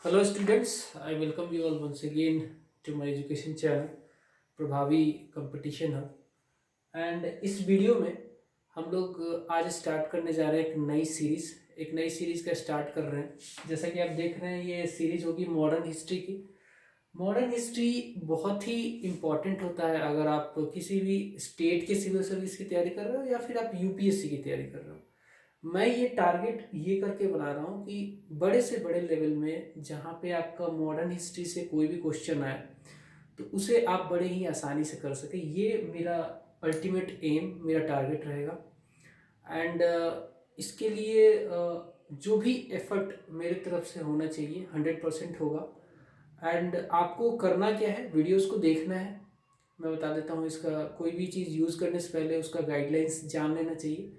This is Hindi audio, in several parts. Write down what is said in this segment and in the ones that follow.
Hello students, I welcome you all once again to my education channel प्रभावी कंपटीशन हब। एंड इस वीडियो में हम लोग आज स्टार्ट करने जा रहे हैं एक नई सीरीज़ का स्टार्ट कर रहे हैं। जैसा कि आप देख रहे हैं ये सीरीज़ होगी मॉडर्न हिस्ट्री की। मॉडर्न हिस्ट्री बहुत ही इम्पॉर्टेंट होता है अगर आप किसी भी स्टेट के सिविल सर्विस की तैयारी कर रहे हो या फिर आप यूपीएससी की तैयारी कर रहे हो। मैं ये टारगेट ये करके बना रहा हूँ कि बड़े से बड़े लेवल में जहाँ पे आपका मॉडर्न हिस्ट्री से कोई भी क्वेश्चन आए तो उसे आप बड़े ही आसानी से कर सके। ये मेरा अल्टीमेट एम, मेरा टारगेट रहेगा। एंड इसके लिए जो भी एफर्ट मेरे तरफ से होना चाहिए 100% होगा। एंड आपको करना क्या है, वीडियोस को देखना है। मैं बता देता हूँ, इसका कोई भी चीज़ यूज़ करने से पहले उसका गाइडलाइंस जान लेना चाहिए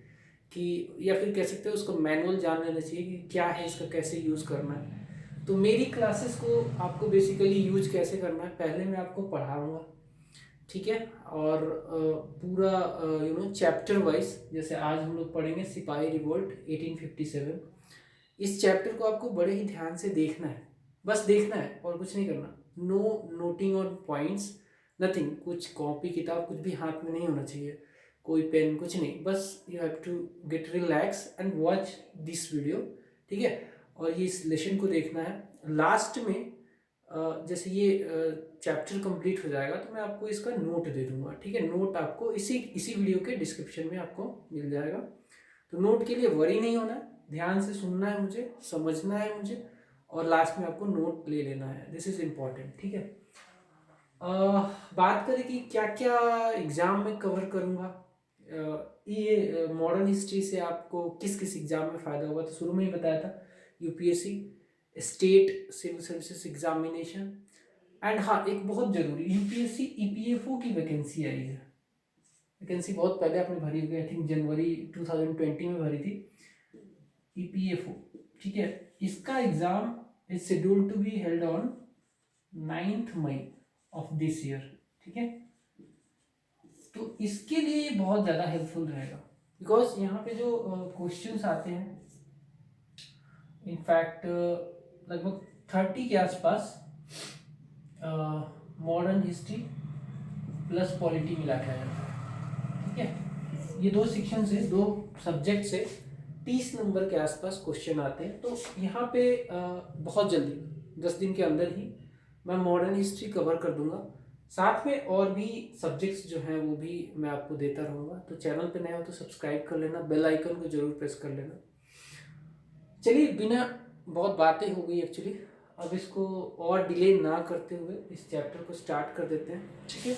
कि, या फिर कह सकते हो उसका मैनुअल जान लेना चाहिए कि क्या है इसका, कैसे यूज़ करना है। तो मेरी क्लासेस को आपको बेसिकली यूज कैसे करना है पहले मैं आपको पढ़ाऊँगा, ठीक है। और पूरा चैप्टर वाइज, जैसे आज हम लोग पढ़ेंगे सिपाही रिवोल्ट 1857। इस चैप्टर को आपको बड़े ही ध्यान से देखना है, बस देखना है और कुछ नहीं करना। No noting on points, nothing, कुछ कॉपी किताब कुछ भी हाथ में नहीं होना चाहिए, कोई पेन कुछ नहीं। बस you have to get relax and watch this video, ठीक है। और ये इस लेसन को देखना है। लास्ट में जैसे ये चैप्टर कंप्लीट हो जाएगा तो मैं आपको इसका नोट दे दूंगा, ठीक है। नोट आपको इसी इसी वीडियो के डिस्क्रिप्शन में आपको मिल जाएगा। तो नोट के लिए वरी नहीं होना है, ध्यान से सुनना है मुझे, समझना है मुझे, और लास्ट में आपको नोट ले लेना है। दिस इज इम्पॉर्टेंट, ठीक है। बात करें कि क्या क्या एग्जाम में कवर करूँगा। ये मॉडर्न हिस्ट्री से आपको किस किस एग्जाम में फ़ायदा होगा, तो शुरू में ही बताया था UPSC, state civil services examination. And हाँ, एक बहुत जरूरी, यूपीएससी ईपीएफओ की वैकेंसी आई है। वैकेंसी बहुत पहले आपने भरी होगी, आई थिंक जनवरी 2020 में भरी थी, ईपीएफओ, ठीक है। इसका exam is scheduled to be held on 9th May of this year, ठीक है। तो इसके लिए ये बहुत ज़्यादा हेल्पफुल रहेगा बिकॉज यहाँ पे जो क्वेश्चंस आते हैं, इनफैक्ट लगभग 30 के आसपास मॉडर्न हिस्ट्री प्लस पॉलिटी मिला के आ जाता है, ठीक है। ये दो सेक्शन से, दो सब्जेक्ट से 30 नंबर के आसपास क्वेश्चन आते हैं। तो यहाँ पे बहुत जल्दी 10 दिन के अंदर ही मैं मॉडर्न हिस्ट्री कवर कर दूंगा। साथ में और भी सब्जेक्ट्स जो हैं वो भी मैं आपको देता रहूँगा। तो चैनल पे नए हो तो सब्सक्राइब कर लेना, बेल आइकन को जरूर प्रेस कर लेना। चलिए, बिना बहुत बातें हो गई एक्चुअली, अब इसको और डिले ना करते हुए इस चैप्टर को स्टार्ट कर देते हैं, ठीक है।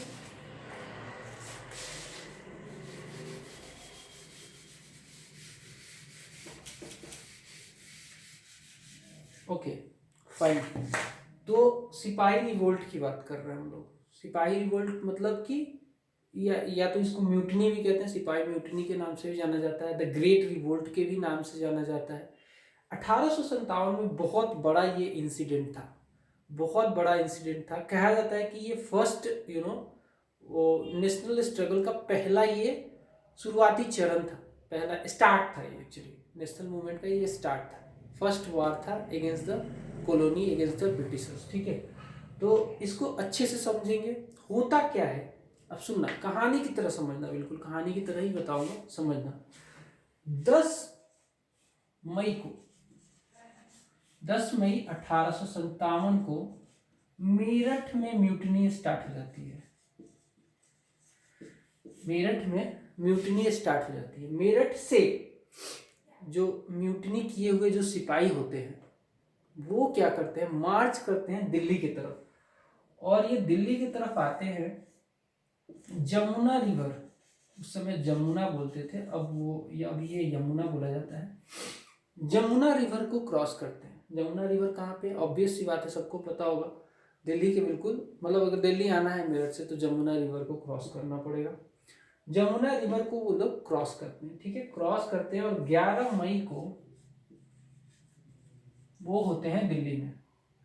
Okay, fine. तो सिपाही रिवोल्ट की बात कर रहे हैं हम लोग। सिपाही रिवोल्ट मतलब कि या तो इसको म्यूटनी भी कहते हैं, सिपाही म्यूटनी के नाम से भी जाना जाता है, द ग्रेट रिवोल्ट के भी नाम से जाना जाता है। 1857 में बहुत बड़ा ये इंसिडेंट था, बहुत बड़ा इंसिडेंट था। कहा जाता है कि ये फर्स्ट वो नेशनल स्ट्रगल का पहला ये शुरुआती चरण था, पहला स्टार्ट था। ये एक्चुअली नेशनल मूवमेंट का ये स्टार्ट था, फर्स्ट वार था against the colony, against the Britishers, ठीक है। तो इसको अच्छे से समझेंगे, होता क्या है। अब सुनना, कहानी की तरह समझना, बिल्कुल कहानी की तरह ही बताऊंगा, समझना। 10 मई को 10 मई 1857 को मेरठ में म्यूटनी स्टार्ट हो जाती है। मेरठ में म्यूटनी स्टार्ट हो जाती है। मेरठ से जो म्यूटनी किए हुए जो सिपाही होते हैं वो क्या करते हैं, मार्च करते हैं दिल्ली की तरफ। और ये दिल्ली की तरफ आते हैं जमुना रिवर, उस समय जमुना बोलते थे, अब वो अब ये यमुना बोला जाता है। जमुना रिवर को क्रॉस करते हैं। जमुना रिवर कहाँ पे, ऑब्वियस सी बात है, सबको पता होगा, दिल्ली के बिल्कुल, मतलब अगर दिल्ली आना है मेरठ से तो जमुना रिवर को क्रॉस करना पड़ेगा। जमुना रिवर को वो लोग क्रॉस करते हैं, ठीक है, क्रॉस करते हैं। और 11 मई को वो होते हैं दिल्ली में।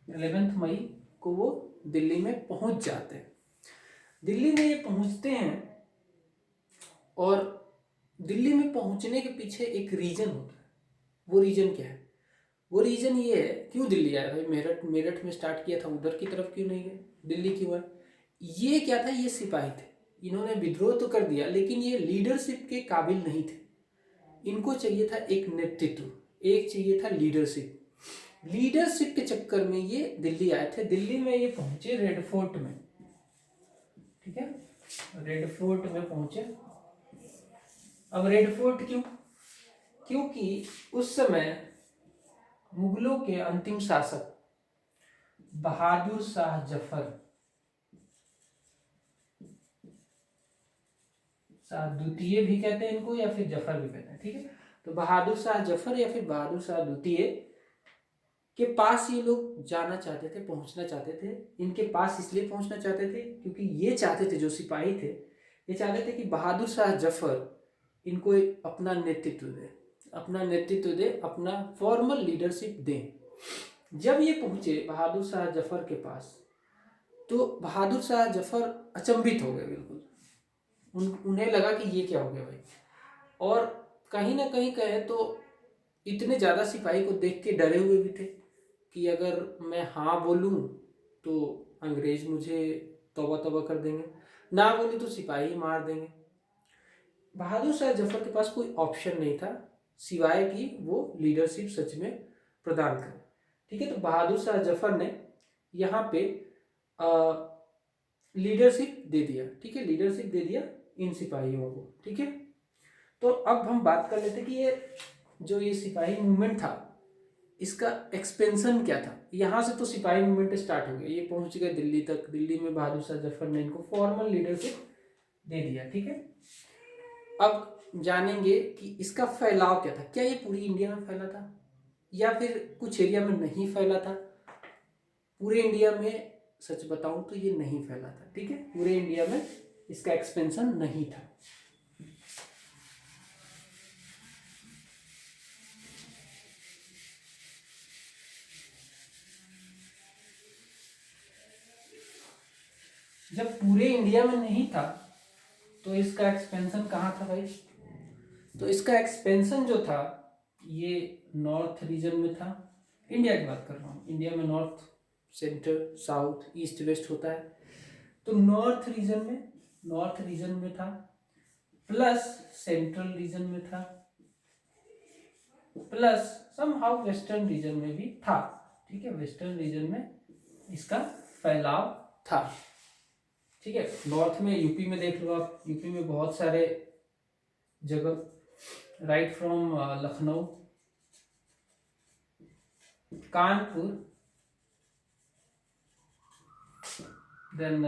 11 मई को वो दिल्ली में पहुंच जाते हैं। दिल्ली में ये पहुंचते हैं और दिल्ली में पहुंचने के पीछे एक रीजन होता है। वो रीजन क्या है, वो रीज़न ये है, क्यों दिल्ली आया भाई, मेरठ मेरठ में स्टार्ट किया था, उधर की तरफ क्यों नहीं गए, दिल्ली क्यों आए? ये क्या था, ये सिपाही थे, इन्होंने विद्रोह तो कर दिया लेकिन ये लीडरशिप के काबिल नहीं थे। इनको चाहिए था एक नेतृत्व, एक चाहिए था लीडरशिप। लीडरशिप के चक्कर में ये दिल्ली आए थे। दिल्ली में ये पहुंचे रेड फोर्ट में, ठीक है, रेड फोर्ट में पहुंचे। अब रेड फोर्ट क्यों? क्योंकि उस समय मुगलों के अंतिम शासक बहादुर शाह जफर, शाह द्वितीय भी कहते हैं इनको, या फिर जफर भी कहते हैं, ठीक है। तो बहादुर शाह जफर या फिर बहादुर शाह द्वितीय के पास ये लोग जाना चाहते थे, पहुंचना चाहते थे। इनके पास इसलिए पहुंचना चाहते थे क्योंकि ये चाहते थे, जो सिपाही थे ये चाहते थे कि बहादुर शाह जफर इनको एक अपना नेतृत्व दे, अपना नेतृत्व दे, अपना फॉर्मल लीडरशिप दें। जब ये पहुंचे बहादुर शाह जफर के पास, तो बहादुर शाह जफर अचंभित हो गए बिल्कुल। उन्हें लगा कि ये क्या हो गया भाई, और कहीं ना कहीं कहे तो इतने ज़्यादा सिपाही को देख के डरे हुए भी थे कि अगर मैं हाँ बोलूँ तो अंग्रेज मुझे तौबा तौबा कर देंगे, ना बोलूँ तो सिपाही मार देंगे। बहादुर शाह जफर के पास कोई ऑप्शन नहीं था सिवाय कि वो लीडरशिप सच में प्रदान करें, ठीक है। तो बहादुर शाह जफर ने यहाँ पे लीडरशिप दे दिया, ठीक है, लीडरशिप दे दिया इन सिपाहियों को, ठीक है। तो अब हम बात कर लेते कि ये जो ये सिपाही मूवमेंट था इसका एक्सपेंशन क्या था। यहाँ से तो सिपाही मूवमेंट स्टार्ट हो गया, ये पहुंच गए दिल्ली तक। दिल्ली में बहादुर शाह जफर ने इनको फॉर्मल लीडरशिप दे दिया, ठीक है। अब जानेंगे कि इसका फैलाव क्या था, क्या ये पूरी इंडिया में फैला था या फिर कुछ एरिया में नहीं फैला था। पूरे इंडिया में सच बताऊं तो ये नहीं फैला था, ठीक है, पूरे इंडिया में इसका एक्सपेंशन नहीं था। जब पूरे इंडिया में नहीं था तो इसका एक्सपेंशन कहाँ था भाई? तो इसका एक्सपेंशन जो था ये नॉर्थ रीजन में था। इंडिया की बात कर रहा हूँ, इंडिया में north, centre, south, east, west होता है। तो नॉर्थ रीजन में था, प्लस सेंट्रल रीजन में था, प्लस समहाउ वेस्टर्न रीजन में भी था, ठीक है। वेस्टर्न रीजन में इसका फैलाव था, ठीक है। नॉर्थ में यूपी में देख लो आप, यूपी में बहुत सारे जगह, right from Lucknow, Kanpur, then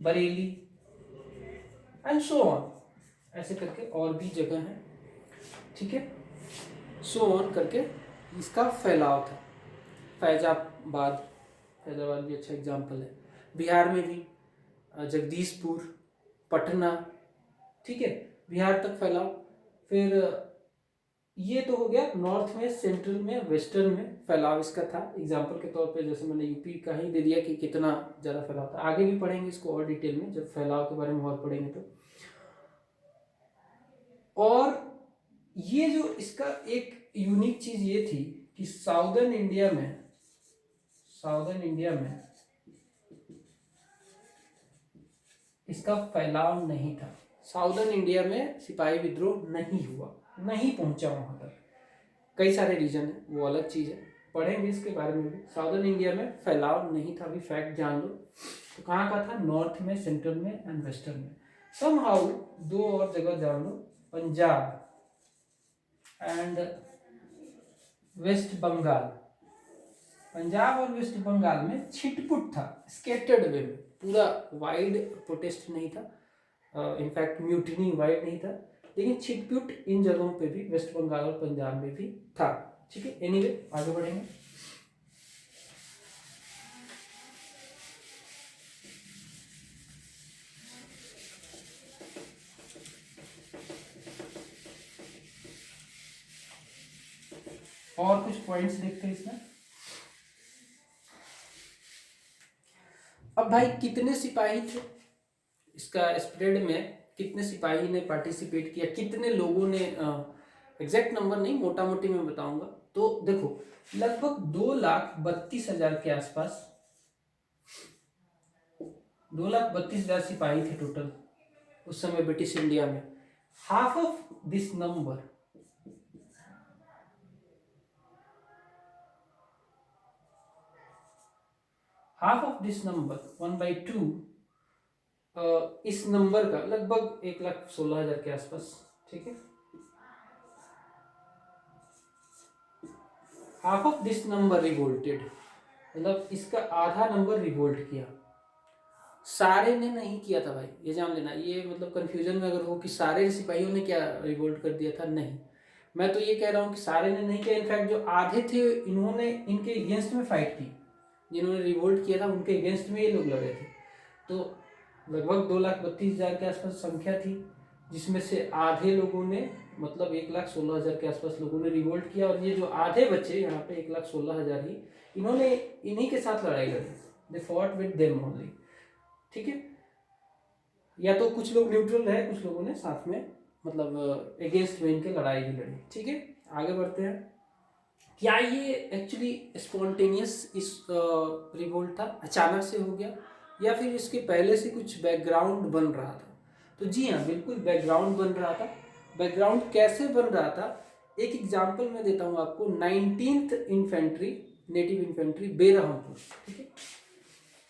Bareilly and so on, ऐसे करके और भी जगह हैं, ठीक है। सो ऑन करके इसका फैलाव था। फैजाबाद भी अच्छा एग्जाम्पल है। बिहार में भी जगदीशपुर, पटना, ठीक है, बिहार तक फैलाव। फिर ये तो हो गया नॉर्थ में, सेंट्रल में, वेस्टर्न में फैलाव इसका था। एग्जाम्पल के तौर पे जैसे मैंने यूपी का ही दे दिया कि कितना ज़्यादा फैलाव था। आगे भी पढ़ेंगे इसको और डिटेल में, जब फैलाव के बारे में और पढ़ेंगे तो। और ये जो इसका एक यूनिक चीज़ ये थी कि साउदर्न इंडिया में इसका फैलाव नहीं था। साउदर्न इंडिया में सिपाही विद्रोह नहीं हुआ, नहीं पहुंचा वहां तक। कई सारे रीजन है, वो अलग चीज़ है, पढ़ेंगे इसके बारे में भी। साउदर्न इंडिया में फैलाव नहीं था, अभी फैक्ट जान लो। तो कहाँ का था? नॉर्थ में, सेंट्रल में एंड वेस्टर्न में। समहाउ दो और जगह जान लो, पंजाब एंड वेस्ट बंगाल। पंजाब और वेस्ट बंगाल में छिटपुट था, स्केटर्ड वे में, पूरा वाइड प्रोटेस्ट नहीं था, इनफैक्ट म्यूटिनी वाइड नहीं था, लेकिन छिटपुट इन जगहों पे भी, वेस्ट बंगाल और पंजाब में भी था, ठीक है। एनीवे आगे बढ़ेंगे। और कुछ पॉइंट्स देखते हैं इसमें। अब भाई कितने सिपाही थे, इसका स्प्रेड में कितने सिपाही ने पार्टिसिपेट किया, कितने लोगों ने, एग्जैक्ट नंबर नहीं, मोटा मोटी मैं बताऊंगा, तो देखो लगभग 2,32,000 के आसपास, 2,32,000 सिपाही थे टोटल उस समय ब्रिटिश इंडिया में। Half of this number, half of this number 1/2, इस नंबर का लगभग 1,16,000 के आसपास, ठीक है, half of this number revolted, मतलब इसका आधा नंबर रिवोल्ट किया। सारे ने नहीं किया था भाई, ये जान लेना। ये मतलब कंफ्यूजन में अगर हो कि सारे सिपाहियों ने क्या रिवोल्ट कर दिया था, नहीं। मैं तो ये कह रहा हूँ कि सारे ने नहीं किया। इनफैक्ट जो आधे थे इन्होंने इनके अगेंस्ट में फाइट की, जिन्होंने रिवोल्ट किया था उनके अगेंस्ट में ये लोग लड़े थे। तो लगभग 2,32,000 के आसपास संख्या थी, जिसमें से आधे लोगों ने मतलब 1,16,000 के आसपास लोगों ने रिवोल्ट किया। और ये जो आधे बच्चे यहाँ पे 1,16,000 ही, इन्होंने इन्हीं के साथ लड़ाई लड़ी, they fought with them only, ठीक है। या तो कुछ लोग न्यूट्रल रहे, कुछ लोगों ने साथ में मतलब अगेंस्ट में इनके लड़ाई भी लड़ी, ठीक है। आगे बढ़ते हैं। क्या ये एक्चुअली स्पॉन्टेनियस इस रिवोल्ट था, अचानक से हो गया, या फिर इसके पहले से कुछ बैकग्राउंड बन रहा था? तो जी हाँ, बिल्कुल बैकग्राउंड बन रहा था। बैकग्राउंड कैसे बन रहा था, एक एग्जांपल मैं देता हूँ आपको। 19th infantry, native infantry, Berhampur, ठीक है।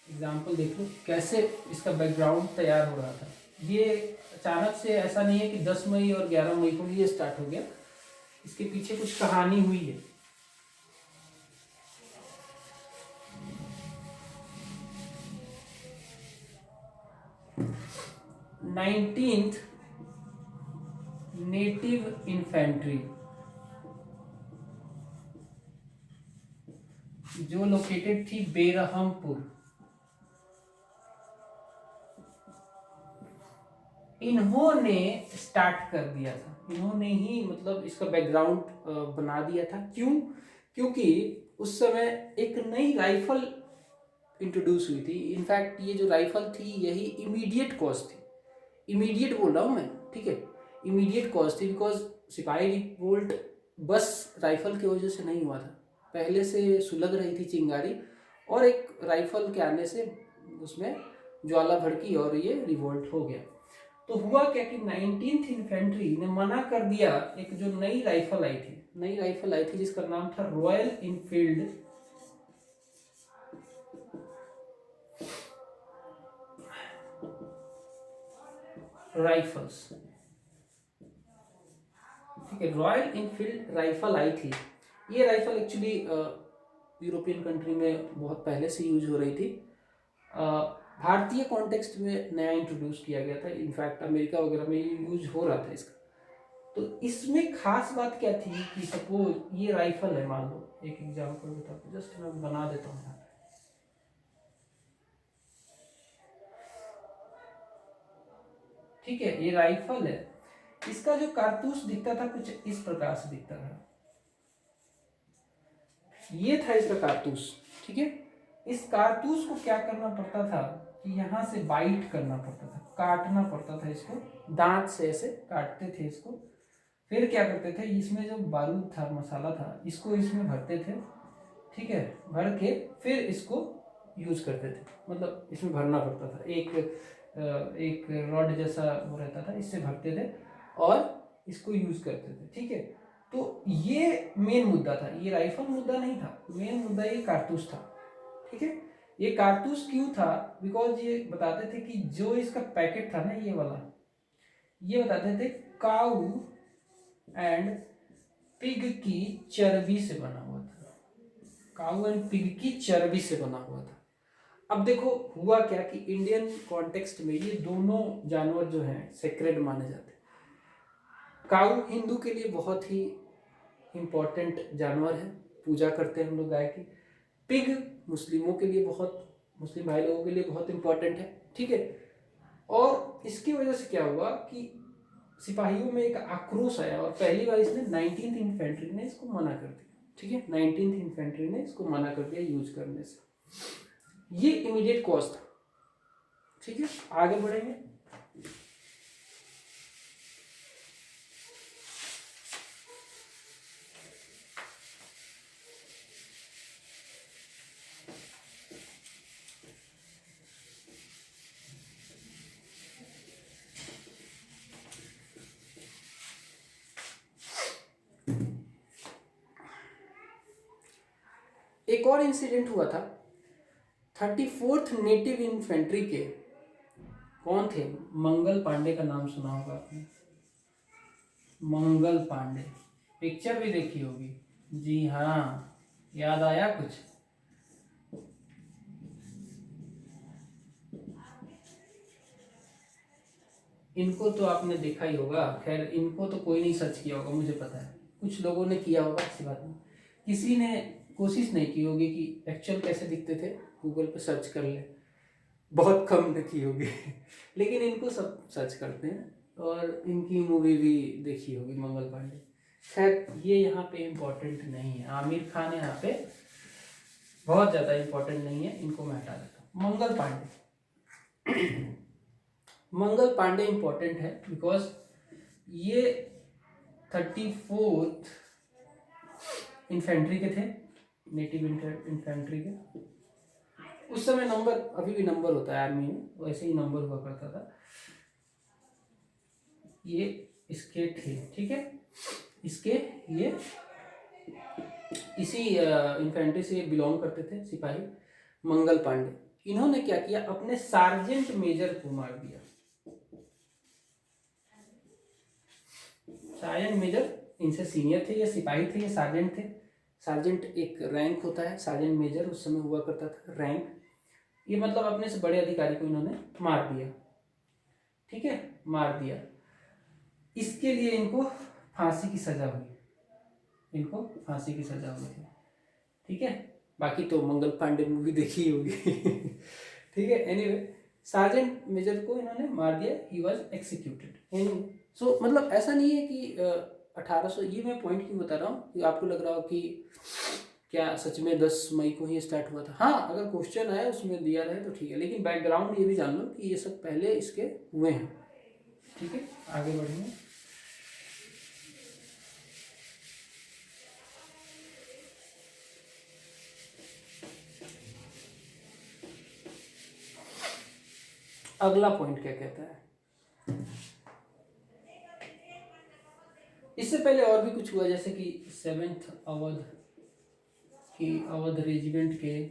एग्जाम्पल देख लो कैसे इसका बैकग्राउंड तैयार हो रहा था। ये अचानक से ऐसा नहीं है कि 10 मई और 11 मई को ये स्टार्ट हो गया, इसके पीछे कुछ कहानी हुई है। नाइनटीन्थ नेटिव इन्फेंट्री जो लोकेटेड थी बेरहमपुर, इन्होंने स्टार्ट कर दिया था। इन्होंने ही मतलब इसका बैकग्राउंड बना दिया था। क्यों? क्योंकि उस समय एक नई राइफल इंट्रोड्यूस हुई थी। इनफैक्ट ये जो राइफल थी यही इमीडिएट कॉज थी। इमीडिएट बोल रहा हूँ मैं, ठीक है, इमीडिएट कॉज थी। बिकॉज सिपाही रिवोल्ट बस राइफल की वजह से नहीं हुआ था, पहले से सुलग रही थी चिंगारी, और एक राइफल के आने से उसमें ज्वाला भड़की और ये रिवोल्ट हो गया। तो हुआ क्या कि 19th इन्फेंट्री ने मना कर दिया। एक जो नई राइफल आई थी जिसका नाम था रॉयल इनफील्ड राइफल्स, ठीक है, रॉयल इनफील्ड राइफल आई थी। ये राइफल एक्चुअली यूरोपियन कंट्री में बहुत पहले से यूज हो रही थी। भारतीय कॉन्टेक्स्ट में नया इंट्रोड्यूस किया गया था। इनफैक्ट अमेरिका वगैरह में ये यूज हो रहा था इसका। तो इसमें खास बात क्या थी कि सपोज ये राइफल है, मान लो, एक एग्जांपल बताता हूँ, जस्ट मैं बना देता हूँ यहाँ पे। ठीक है, ये राइफल है। इसका जो कारतूस दिखता था कुछ इस प्रकार से दिखता था। ये था इसका कारतूस, ठीक है। इस कारतूस को क्या करना पड़ता था कि यहाँ से बाइट करना पड़ता था, काटना पड़ता था इसको, दांत से ऐसे काटते थे इसको। फिर क्या करते थे, इसमें जो बारूद था, मसाला था, इसको इसमें भरते थे, ठीक है, भर के फिर इसको यूज करते थे। मतलब इसमें भरना पड़ता था, एक रॉड जैसा वो रहता था, इससे भरते थे और इसको यूज करते थे, ठीक है। तो ये मेन मुद्दा था, ये राइफल मुद्दा नहीं था, मेन मुद्दा ये कारतूस था, ठीक है। ये कारतूस क्यों था? बिकॉज ये बताते थे कि जो इसका पैकेट था ना, ये वाला, ये बताते थे काऊ एंड पिग की चर्बी से बना हुआ था, काऊ एंड पिग की चर्बी से बना हुआ था। अब देखो हुआ क्या कि इंडियन कॉन्टेक्स्ट में ये दोनों जानवर जो हैं सेक्रेड माने जाते हैं। काऊ हिंदू के लिए बहुत ही इम्पोर्टेंट जानवर है, पूजा करते हैं हम लोग गाय की। पिग मुस्लिमों के लिए बहुत, मुस्लिम भाई लोगों के लिए बहुत इम्पोर्टेंट है, ठीक है। और इसकी वजह से क्या हुआ कि सिपाहियों में एक आक्रोश आया और पहली बार इसने 19th इन्फेंट्री ने इसको मना कर दिया, ठीक है। 19th इन्फेंट्री ने इसको मना कर दिया यूज करने से। ये इमीडिएट कॉज था, ठीक है। आगे बढ़ेंगे। और इंसिडेंट हुआ था 34th नेटिव इन्फेंट्री के, कौन थे? मंगल पांडे का नाम सुना होगा आपने, मंगल पांडे, पिक्चर भी देखी होगी। जी हाँ, याद आया कुछ? इनको तो आपने देखा ही होगा, खैर इनको तो कोई नहीं सर्च किया होगा, मुझे पता है। कुछ लोगों ने किया होगा, ऐसी बात नहीं, किसी ने कोशिश नहीं की होगी कि एक्चुअल कैसे दिखते थे, गूगल पे सर्च कर ले, बहुत कम ने की होगी लेकिन इनको सब सर्च करते हैं, और इनकी मूवी भी देखी होगी, मंगल पांडे। खैर ये यहाँ पे इम्पोर्टेंट नहीं है, आमिर खान यहाँ पे बहुत ज़्यादा इम्पोर्टेंट नहीं है, इनको मैं हटा देता हूँ। मंगल पांडे मंगल पांडे इम्पोर्टेंट है बिकॉज ये 34th इन्फेंट्री के थे, नेटिव इन्फेंट्री के। उस समय नंबर, अभी भी नंबर होता है आर्मी में, वैसे ही नंबर हुआ करता था। ये इसके थे, ठीक है, इसके ये इसी इन्फेंट्री से बिलोंग करते थे, सिपाही मंगल पांडे। इन्होंने क्या किया, अपने सार्जेंट मेजर को मार दिया। सार्जेंट मेजर इनसे सीनियर थे, ये सिपाही थे, ये सार्जेंट थे। सार्जेंट एक रैंक होता है, सार्जेंट मेजर उस समय हुआ करता था रैंक। ये मतलब अपने से बड़े अधिकारी को इन्होंने मार दिया, ठीक है, मार दिया। इसके लिए इनको फांसी की सजा हुई, इनको फांसी की सजा हुई थी, ठीक है। बाकी तो मंगल पांडे मूवी देखी होगी ठीक है। एनीवे, सार्जेंट मेजर को इन्होंने मार दिया, ही वाज एक्सिक्यूटेड। सो मतलब ऐसा नहीं है कि 1800, ये मैं पॉइंट क्यों बता रहा हूँ कि आपको लग रहा हो कि क्या सच में 10 मई को ही स्टार्ट हुआ था। हाँ, अगर क्वेश्चन आया उसमें दिया रहे तो ठीक है, लेकिन बैकग्राउंड ये भी जान लो कि ये सब पहले इसके हुए हैं, ठीक है। आगे बढ़ेंगे। अगला पॉइंट क्या कहता है, इससे पहले और भी कुछ हुआ, जैसे कि 7th अवध रेजिमेंट के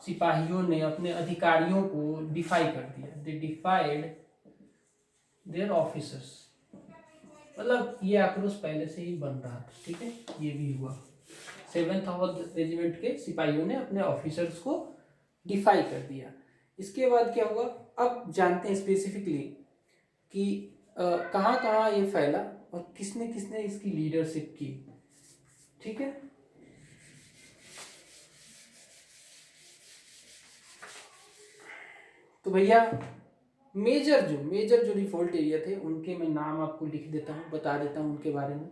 सिपाहियों ने अपने अधिकारियों को डिफाई कर दिया, दे डिफाइड देयर ऑफिसर्स। मतलब ये आक्रोश पहले से ही बन रहा था, ठीक है, ये भी हुआ। 7th अवध रेजिमेंट के सिपाहियों ने अपने ऑफिसर्स को डिफाई कर दिया। इसके बाद क्या हुआ, अब जानते हैं स्पेसिफिकली कि कहाँ कहाँ ये फैला और किसने किसने इसकी लीडरशिप की, ठीक है। तो भैया मेजर जो रिवोल्ट एरिया थे उनके मैं नाम आपको लिख देता हूँ, बता देता हूँ उनके बारे में।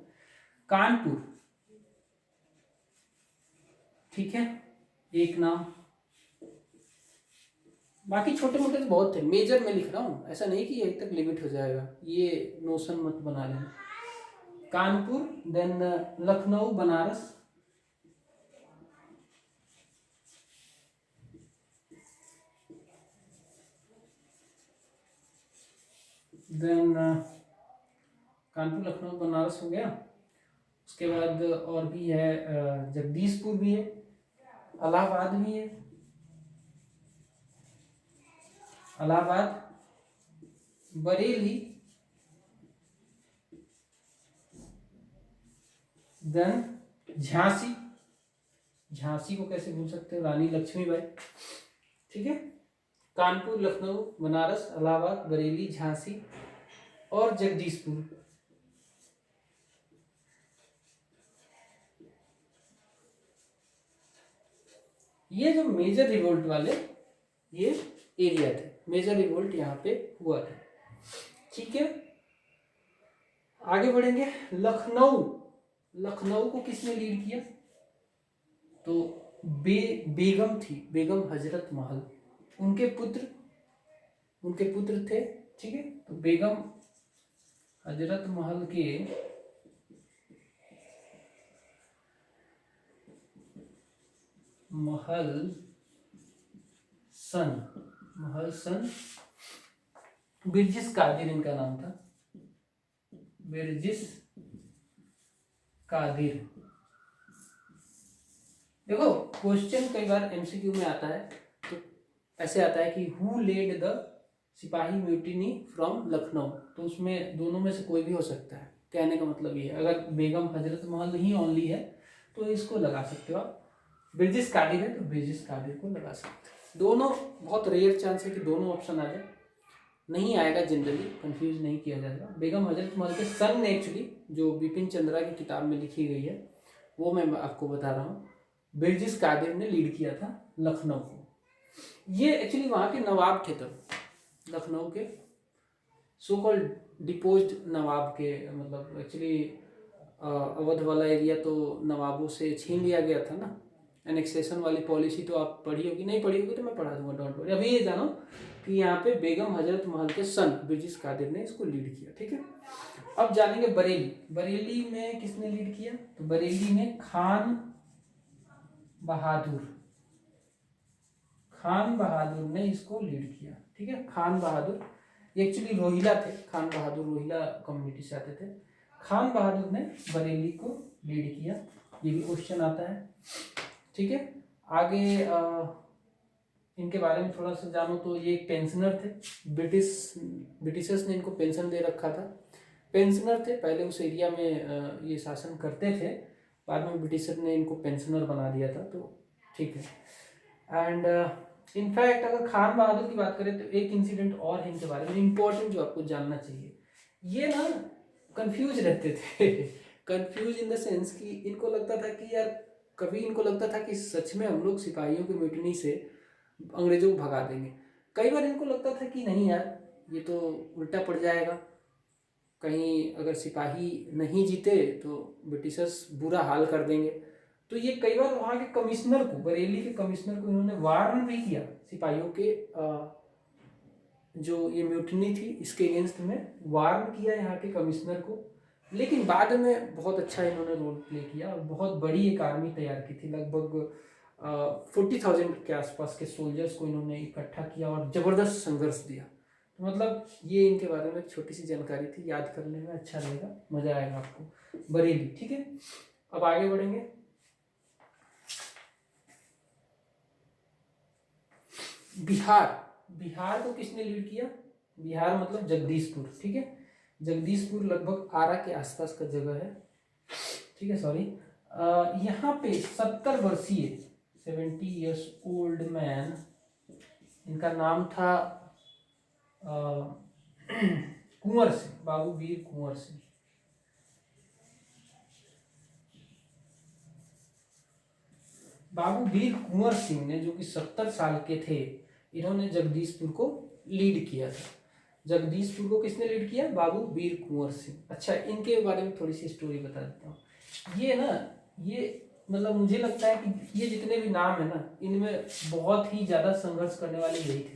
कानपुर, ठीक है, एक नाम। बाकी छोटे मोटे तो बहुत थे, मेजर में लिख रहा हूँ, ऐसा नहीं कि यहीं तक लिमिट हो जाएगा, ये नोशन मत बना लेना। कानपुर, देन लखनऊ, बनारस, देन कानपुर, लखनऊ, बनारस हो गया। उसके बाद और भी है, जगदीशपुर भी है, इलाहाबाद भी है, इलाहाबाद, बरेली, देन झांसी। झांसी को कैसे भूल सकते हो, रानी लक्ष्मीबाई, ठीक है। कानपुर, लखनऊ, बनारस, इलाहाबाद, बरेली, झांसी और जगदीशपुर। ये जो मेजर रिवोल्ट वाले ये एरिया थे, मेजर रिवोल्ट यहाँ पे हुआ था, ठीक है। आगे बढ़ेंगे। लखनऊ को किसने लीड किया, तो बेगम थी, बेगम हजरत महल, उनके पुत्र थे, ठीक है। तो बेगम हजरत महल के महल सन बिरजिस कादिर इनका नाम था, बिरजिस कादिर। देखो क्वेश्चन कई बार एमसीक्यू में आता है तो ऐसे आता है कि हु लेड द सिपाही म्यूटिनी फ्रॉम लखनऊ, तो उसमें दोनों में से कोई भी हो सकता है। कहने का मतलब ये है, अगर बेगम हजरत महल ही ओनली है तो इसको लगा सकते हो आप। ब्रिजेश कादिर है तो ब्रिजेश कादिर को लगा सकते हो। दोनों बहुत रेयर चांस है कि दोनों ऑप्शन आ जाए, नहीं आएगा, जनरली कंफ्यूज नहीं किया जाएगा। बेगम हजरत महल के सन ने एक्चुअली जो बिपिन चंद्रा की किताब में लिखी गई है वो मैं आपको बता रहा हूँ, ब्रिजेश कादिर ने लीड किया था लखनऊ को। ये एक्चुअली वहाँ के नवाब थे तब, लखनऊ के सो कॉल्ड डिपोज्ड नवाब के, मतलब एक्चुअली अवध वाला एरिया तो नवाबों से छीन लिया गया था ना। एनेक्सेशन वाली पॉलिसी तो आप पढ़ी होगी, नहीं पढ़ी होगी तो मैं पढ़ा दूंगा, डोंट वरी। अभी ये जानो कि यहाँ पे बेगम हजरत महल के सन ब्रिजेश कादिर ने इसको लीड किया, ठीक है। अब जानेंगे बरेली। बरेली में किसने लीड किया, तो बरेली में खान बहादुर, खान बहादुर ने इसको लीड किया, ठीक है। खान बहादुर ये एक्चुअली रोहिला थे, खान बहादुर रोहिला कम्युनिटी से आते थे। खान बहादुर ने बरेली को लीड किया, ये भी क्वेश्चन आता है, ठीक है। आगे इनके बारे में थोड़ा सा जानो तो ये एक पेंशनर थे, ब्रिटिशर्स ने इनको पेंशन दे रखा था। पेंशनर थे, पहले उस एरिया में ये शासन करते थे, बाद में ब्रिटिशर ने इनको पेंशनर बना दिया था, तो ठीक है। एंड इनफैक्ट अगर खान बहादुर की बात करें तो एक इंसिडेंट और है इनके बारे में इम्पोर्टेंट जो आपको जानना चाहिए। ये ना कंफ्यूज रहते थे कंफ्यूज इन द सेंस कि इनको लगता था कि यार, कभी इनको लगता था कि सच में हम लोग सिपाहियों की म्यूटिनी से अंग्रेजों को भगा देंगे, कई बार इनको लगता था कि नहीं यार ये तो उल्टा पड़ जाएगा, कहीं अगर सिपाही नहीं जीते तो ब्रिटिशर्स बुरा हाल कर देंगे। तो ये कई बार वहाँ के कमिश्नर को, बरेली के कमिश्नर को इन्होंने वार्न भी किया सिपाहियों के जो ये म्यूटिनी थी इसके अगेंस्ट में वार्न किया यहाँ के कमिश्नर को। लेकिन बाद में बहुत अच्छा इन्होंने रोल प्ले किया और बहुत बड़ी एक आर्मी तैयार की थी, लगभग 40,000 के आसपास के सोल्जर्स को इन्होंने इकट्ठा किया और ज़बरदस्त संघर्ष दिया। तो मतलब ये इनके बारे में एक छोटी सी जानकारी थी, याद करने में अच्छा रहेगा, मज़ा आएगा आपको। बरेली, ठीक है। अब आगे बढ़ेंगे। बिहार, बिहार को किसने लीड किया, बिहार मतलब जगदीशपुर, ठीक है। जगदीशपुर लगभग आरा के आसपास का जगह है, ठीक है। सॉरी, यहाँ पे 70 वर्षीय 70 years ओल्ड मैन, इनका नाम था कुंवर सिंह, बाबू वीर कुंवर सिंह। बाबू वीर कुंवर सिंह ने, जो कि 70 साल के थे, इन्होंने जगदीशपुर को लीड किया था। जगदीशपुर को किसने लीड किया, बाबू वीर कुंवर सिंह। अच्छा, इनके बारे में थोड़ी सी स्टोरी बता देता हूँ। ये ना, ये मतलब मुझे लगता है कि ये जितने भी नाम है ना, इनमें बहुत ही ज़्यादा संघर्ष करने वाले यही थे।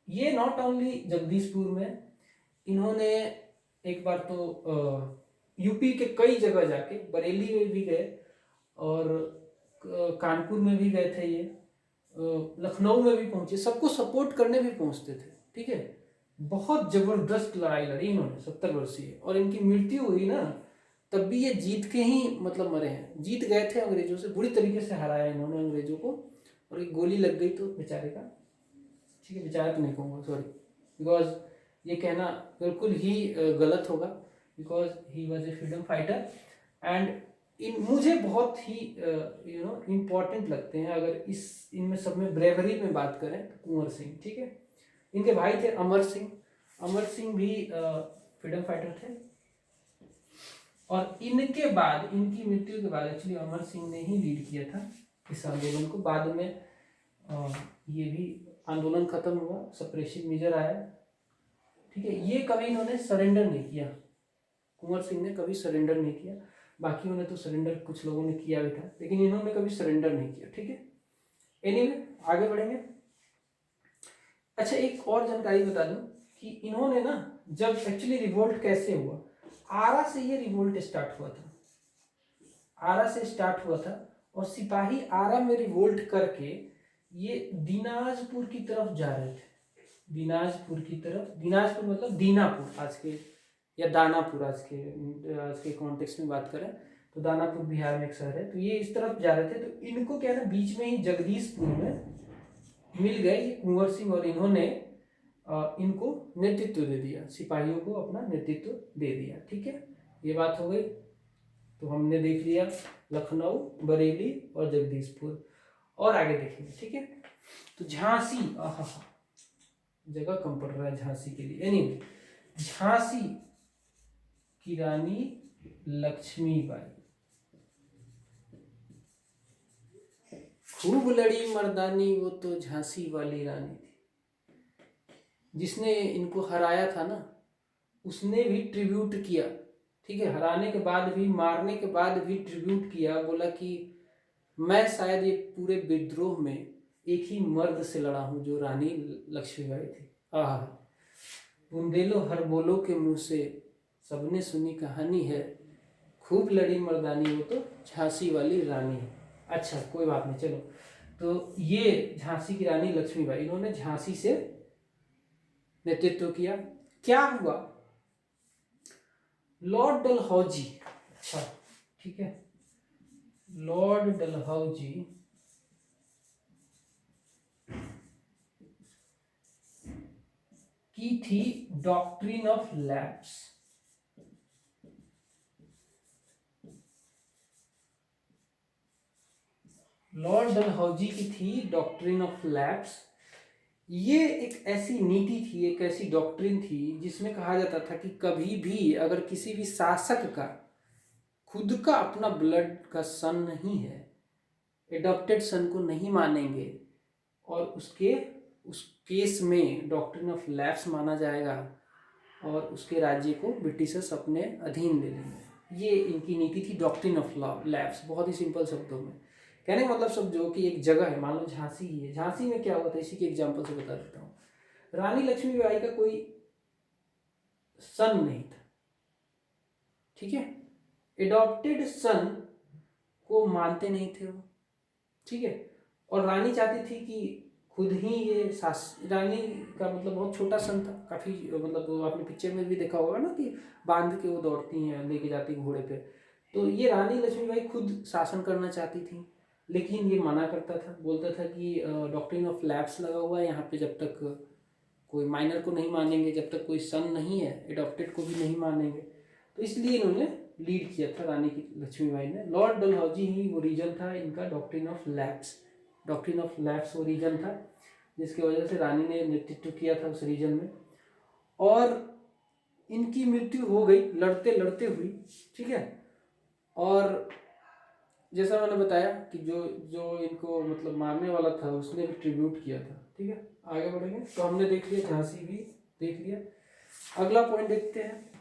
ये नॉट ओनली जगदीशपुर में, इन्होंने एक बार तो यूपी के कई जगह जाके, बरेली में भी गए और कानपुर में भी गए थे, ये लखनऊ में भी पहुंचे, सबको सपोर्ट करने भी पहुंचते थे, ठीक है। बहुत जबरदस्त लड़ाई लड़ी इन्होंने 70 वर्षीय, और इनकी मृत्यु हुई ना तब भी ये जीत के ही मतलब मरे हैं। जीत गए थे अंग्रेजों से, बुरी तरीके से हराया इन्होंने अंग्रेजों को, और एक गोली लग गई तो बेचारे का, ठीक है, बेचारा तो नहीं कहूँगा, सॉरी, बिकॉज ये कहना बिल्कुल ही गलत होगा, because he was a freedom fighter. And मुझे बहुत ही इम्पॉर्टेंट लगते हैं, अगर इनमें सब में ब्रेवरी में बात करें तो कुंवर सिंह, ठीक है। इनके भाई थे अमर सिंह, अमर सिंह भी फ्रीडम फाइटर थे। और इनके बाद, इनकी मृत्यु के बाद एक्चुअली अमर सिंह ने ही लीड किया था इस आंदोलन को। बाद में ये भी आंदोलन खत्म हुआ, सप्रेसिव मेजर आया, ठीक है। ये कभी इन्होंने सरेंडर नहीं किया, कुंवर सिंह ने कभी सरेंडर नहीं किया। बाकियों ने तो सरेंडर कुछ लोगों ने किया भी था, लेकिन इन्होंने कभी सरेंडर नहीं किया, ठीक है। एनीवे, आगे बढ़ेंगे। अच्छा, एक और जानकारी बता दूं कि इन्होंने ना, जब एक्चुअली रिवोल्ट कैसे हुआ, आरा से ये रिवोल्ट स्टार्ट हुआ था, आरा से स्टार्ट हुआ था, और सिपाही आरा में रिवोल्ट करके ये दिनाजपुर की तरफ जा रहे थे, दिनाजपुर की तरफ। दिनाजपुर मतलब दीनापुर आज के, या दानापुर आज के कॉन्टेक्स्ट में बात करें तो दानापुर बिहार में एक शहर है। तो ये इस तरफ जा रहे थे, तो इनको क्या है ना, बीच में ही जगदीशपुर में मिल गए ये कुंवर सिंह, और इन्होंने इनको नेतृत्व दे दिया, सिपाहियों को अपना नेतृत्व दे दिया। ठीक है, ये बात हो गई। तो हमने देख लिया लखनऊ, बरेली और जगदीशपुर। और आगे देखेंगे। ठीक है, तो झांसी, जगह कम पड़ रहा है झांसी के लिए। एनीवे, झांसी की रानी लक्ष्मीबाई खूब लड़ी मर्दानी, वो तो झांसी वाली रानी थी। जिसने इनको हराया था ना, उसने भी ट्रिब्यूट किया। ठीक है, हराने के बाद भी, मारने के बाद भी ट्रिब्यूट किया। बोला कि मैं शायद ये पूरे विद्रोह में एक ही मर्द से लड़ा हूं, जो रानी लक्ष्मीबाई थी। आह, बुंदेलो हर बोलो के मुंह से, सबने सुनी कहानी है, खूब लड़ी मर्दानी, वो तो झांसी वाली रानी है। अच्छा, कोई बात नहीं, चलो। तो ये झांसी की रानी लक्ष्मीबाई, इन्होंने झांसी से नेतृत्व किया। क्या हुआ, लॉर्ड डलहौजी, अच्छा ठीक है, लॉर्ड डलहौजी की थी doctrine of lapse. Lord Dalhousie की थी डॉक्ट्रिन ऑफ लैप्स। ये एक ऐसी नीति थी, एक ऐसी डॉक्ट्रिन थी जिसमें कहा जाता था कि कभी भी अगर किसी भी शासक का खुद का अपना ब्लड का सन नहीं है, एडॉप्टेड सन को नहीं मानेंगे, और उस केस में डॉक्ट्रिन ऑफ लैप्स माना जाएगा, और उसके राज्य को ब्रिटिशर्स अपने अधीन ले लेंगे। ये इनकी नीति थी, डॉक्ट्रिन ऑफ लैप्स। बहुत ही सिंपल शब्दों में कहने का मतलब समझो कि एक जगह है, मान लो झांसी ही है। झांसी में क्या हुआ था, इसी के एग्जाम्पल से बता देता हूँ। रानी लक्ष्मीबाई का कोई सन नहीं था, ठीक है, एडॉप्टेड सन को मानते नहीं थे वो, ठीक है। और रानी चाहती थी कि खुद ही ये रानी का मतलब बहुत छोटा सन था, काफी, मतलब आपने पिक्चर में भी देखा होगा ना कि बांध के वो दौड़ती हैं, लेके जाती घोड़े पे। तो ये रानी लक्ष्मीबाई खुद शासन करना चाहती थी, लेकिन ये मना करता था, बोलता था कि डॉक्ट्रिन ऑफ लैप्स लगा हुआ है यहाँ पे, जब तक कोई माइनर को नहीं मानेंगे, जब तक कोई सन नहीं है, एडॉप्टेड को भी नहीं मानेंगे। तो इसलिए इन्होंने लीड किया था रानी की लक्ष्मीबाई ने। लॉर्ड डलहौजी ही वो रीजन था इनका doctrine of lapse. Doctrine of lapse वो रीजन था जिसकी वजह से रानी ने नेतृत्व किया था उस रीजन में, और इनकी मृत्यु हो गई लड़ते लड़ते हुई, ठीक है। और जैसा मैंने बताया कि जो जो इनको मतलब मारने वाला था उसने भी ट्रिब्यूट किया था, ठीक है। आगे बढ़ेंगे। तो हमने देख लिया, झांसी भी देख लिया। अगला पॉइंट देखते हैं।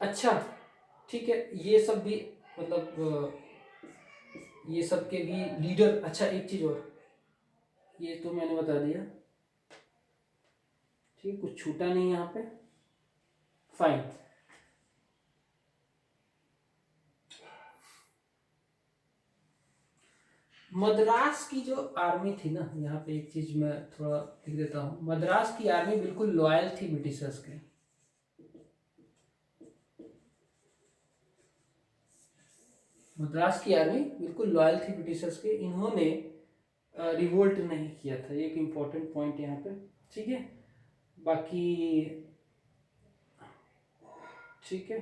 अच्छा ठीक है, ये सब भी मतलब ये सब के भी लीडर। अच्छा, एक चीज और, ये तो मैंने बता दिया, ठीक है, कुछ छूटा नहीं यहाँ पे, फाइन। मद्रास की जो आर्मी थी ना, यहाँ पे एक चीज मैं थोड़ा लिख देता हूँ। मद्रास की आर्मी बिल्कुल लॉयल थी ब्रिटिशर्स के। मद्रास की आर्मी बिल्कुल लॉयल थी ब्रिटिशर्स के, इन्होंने रिवोल्ट नहीं किया था। ये एक इम्पोर्टेंट पॉइंट यहाँ पे, ठीक है। बाकी ठीक है,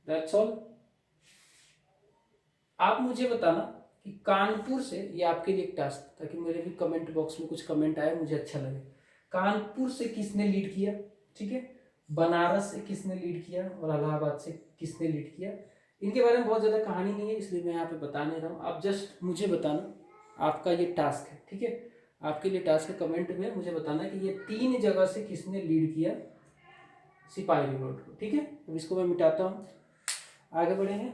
दैट्स ऑल। आप मुझे बताना कि कानपुर से, ये आपके लिए एक टास्क, ताकि मेरे भी कमेंट बॉक्स में कुछ कमेंट आए, मुझे अच्छा लगे। कानपुर से किसने लीड किया, ठीक है, बनारस से किसने लीड किया, और इलाहाबाद से किसने लीड किया। इनके बारे में बहुत ज़्यादा कहानी नहीं है, इसलिए मैं यहाँ पे बता नहीं रहा हूँ। आप जस्ट मुझे बताना, आपका ये टास्क है, ठीक है। आपके लिए टास्क है, कमेंट में मुझे बताना कि ये 3 जगह से किसने लीड किया सिपाही रिवोल्ट को, ठीक है। अब इसको मैं मिटाता हूँ, आगे बढ़ेंगे।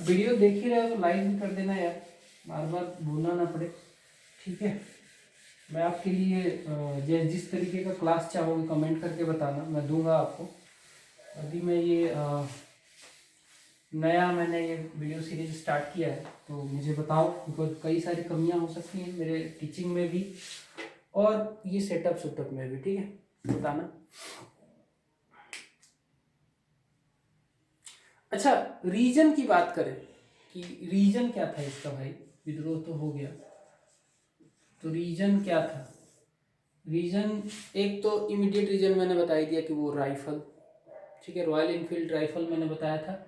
वीडियो देख ही रहे हो तो लाइक भी कर देना यार, बार बार बोलना ना पड़े, ठीक है। मैं आपके लिए जिस तरीके का क्लास चाहोगे कमेंट करके बताना, मैं दूंगा आपको। अभी मैं ये नया मैंने ये वीडियो सीरीज स्टार्ट किया है, तो मुझे बताओ, बिकॉज कई सारी कमियां हो सकती हैं मेरे टीचिंग में भी और ये सेटअप में भी, ठीक है, बताना। अच्छा, रीजन की बात करें कि रीजन क्या था इसका भाई, विद्रोह तो हो गया, तो रीजन क्या था? रीजन एक तो इमीडिएट रीजन मैंने बता ही दिया कि वो राइफल, ठीक है, रॉयल इनफील्ड राइफल मैंने बताया था।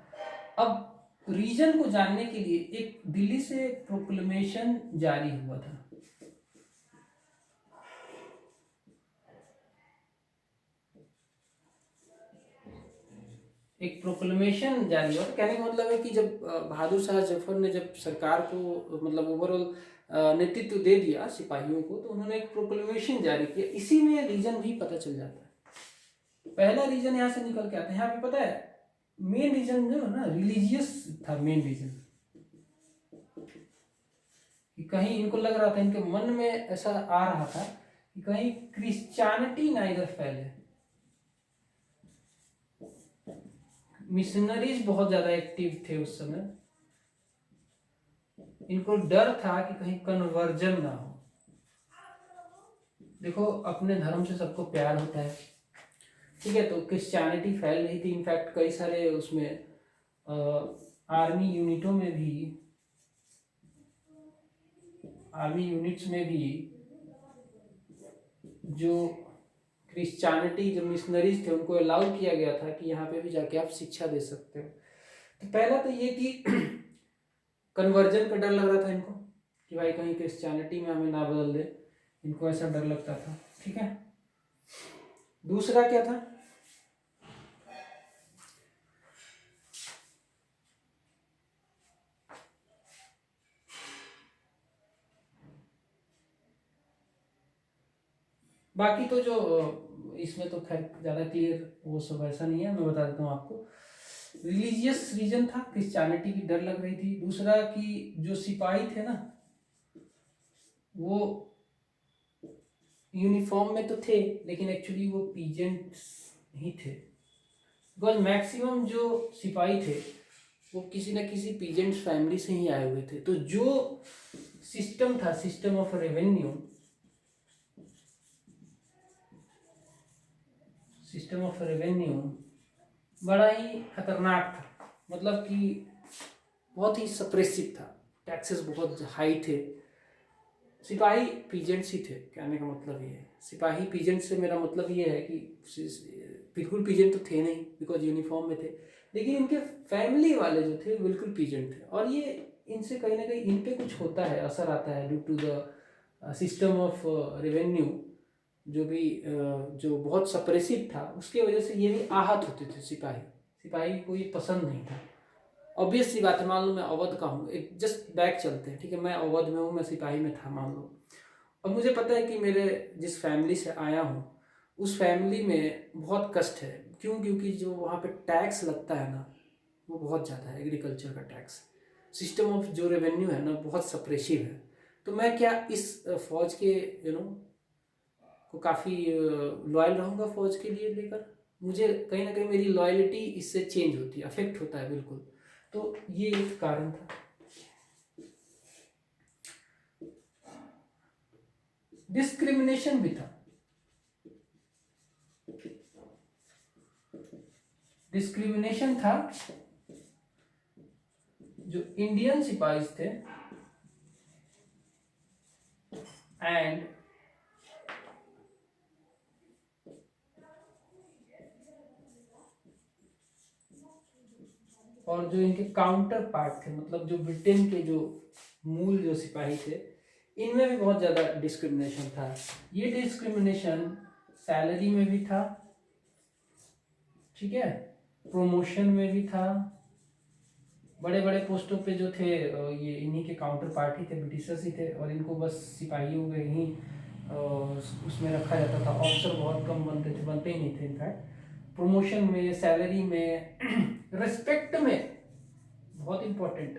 अब रीजन को जानने के लिए एक दिल्ली से प्रोक्लेमेशन जारी हुआ था। एक प्रोक्लेमेशन जारी हुआ, कहने का मतलब है कि जब बहादुर शाह जफर ने जब सरकार को मतलब ओवरऑल नेतृत्व दे दिया सिपाहियों को, तो उन्होंने एक प्रोक्लेमेशन जारी किया। इसी में रीजन भी पता चल जाता है। पहला रीजन यहाँ से निकल के आता है, यहाँ पे पता है मेन रीजन जो है ना रिलीजियस था। मेन रीजन कि कहीं इनको लग रहा था, इनके मन में ऐसा आ रहा था कि कहीं क्रिश्चियनिटी ना इधर फैले। मिशनरीज बहुत ज्यादा एक्टिव थे उस समय, इनको डर था कि कहीं कन्वर्जन ना हो। देखो अपने धर्म से सबको प्यार होता है, ठीक है, तो क्रिश्चियनिटी फैल रही थी। इनफैक्ट कई सारे उसमें आर्मी यूनिट्स में भी जो क्रिश्चियनिटी जो मिशनरीज थे उनको अलाउ किया गया था कि यहाँ पे भी जाके आप शिक्षा दे सकते हो। तो पहला तो ये कि कन्वर्जन का डर लग रहा था इनको कि भाई कहीं क्रिश्चियनिटी में हमें ना बदल दे, इनको ऐसा डर लगता था, ठीक है। दूसरा क्या था? बाकी तो जो इसमें तो खैर ज़्यादा क्लियर वो सब ऐसा नहीं है, मैं बता देता हूँ आपको। रिलीजियस रीजन था, क्रिश्चियनिटी की डर लग रही थी। दूसरा कि जो सिपाही थे ना वो यूनिफॉर्म में तो थे लेकिन एक्चुअली वो पीजेंट्स ही थे, बिकॉज मैक्सिमम जो सिपाही थे वो किसी न किसी पीजेंट फैमिली से ही आए हुए थे। तो जो सिस्टम था, सिस्टम ऑफ रेवेन्यू बड़ा ही खतरनाक था, मतलब कि बहुत ही सप्रेसिव था। टैक्सेस बहुत हाई थे। सिपाही पीजेंट्स ही थे, कहने का मतलब ये है। सिपाही पीजेंट से मेरा मतलब ये है कि बिल्कुल पीजेंट तो थे नहीं बिकॉज यूनिफॉर्म में थे, लेकिन इनके फैमिली वाले जो थे बिल्कुल पीजेंट थे। और ये इनसे कहीं ना कहीं इन पे कुछ होता है, असर आता है due to the system of revenue जो भी जो बहुत सप्रेसिव था, उसके वजह से ये भी आहत होते थे। सिपाही को ये पसंद नहीं था। ऑब्वियस सी बात है, मान लो मैं अवध का हूँ, एक जस्ट बैक चलते हैं, ठीक है, मैं अवध में हूँ, मैं सिपाही में था मान लो। अब मुझे पता है कि मेरे जिस फैमिली से आया हूँ उस फैमिली में बहुत कष्ट है। क्यों? क्योंकि जो वहाँ पे टैक्स लगता है ना वो बहुत ज़्यादा है, एग्रीकल्चर का टैक्स। सिस्टम ऑफ जो रेवेन्यू है ना बहुत सप्रेसिव है। तो मैं क्या इस फौज के को काफ़ी लॉयल रहूँगा फौज के लिए लेकर? मुझे कहीं ना कहीं मेरी लॉयल्टी इससे चेंज होती है, अफेक्ट होता है बिल्कुल। तो ये एक कारण था। डिस्क्रिमिनेशन भी था। डिस्क्रिमिनेशन था, जो इंडियन सिपाही थे एंड और जो इनके काउंटर पार्ट थे, मतलब जो ब्रिटेन के जो मूल जो सिपाही थे, इनमें भी बहुत ज़्यादा डिस्क्रिमिनेशन था। ये डिस्क्रिमिनेशन सैलरी में भी था, ठीक है, प्रमोशन में भी था। बड़े बड़े पोस्टों पे जो थे ये इन्हीं के काउंटर पार्टी थे, ब्रिटिशर्स ही थे, और इनको बस सिपाहियों में ही उसमें रखा जाता था। ऑफिसर बहुत कम बनते ही नहीं थे। इनफैक्ट प्रमोशन में, सैलरी में, रिस्पेक्ट में बहुत इंपॉर्टेंट,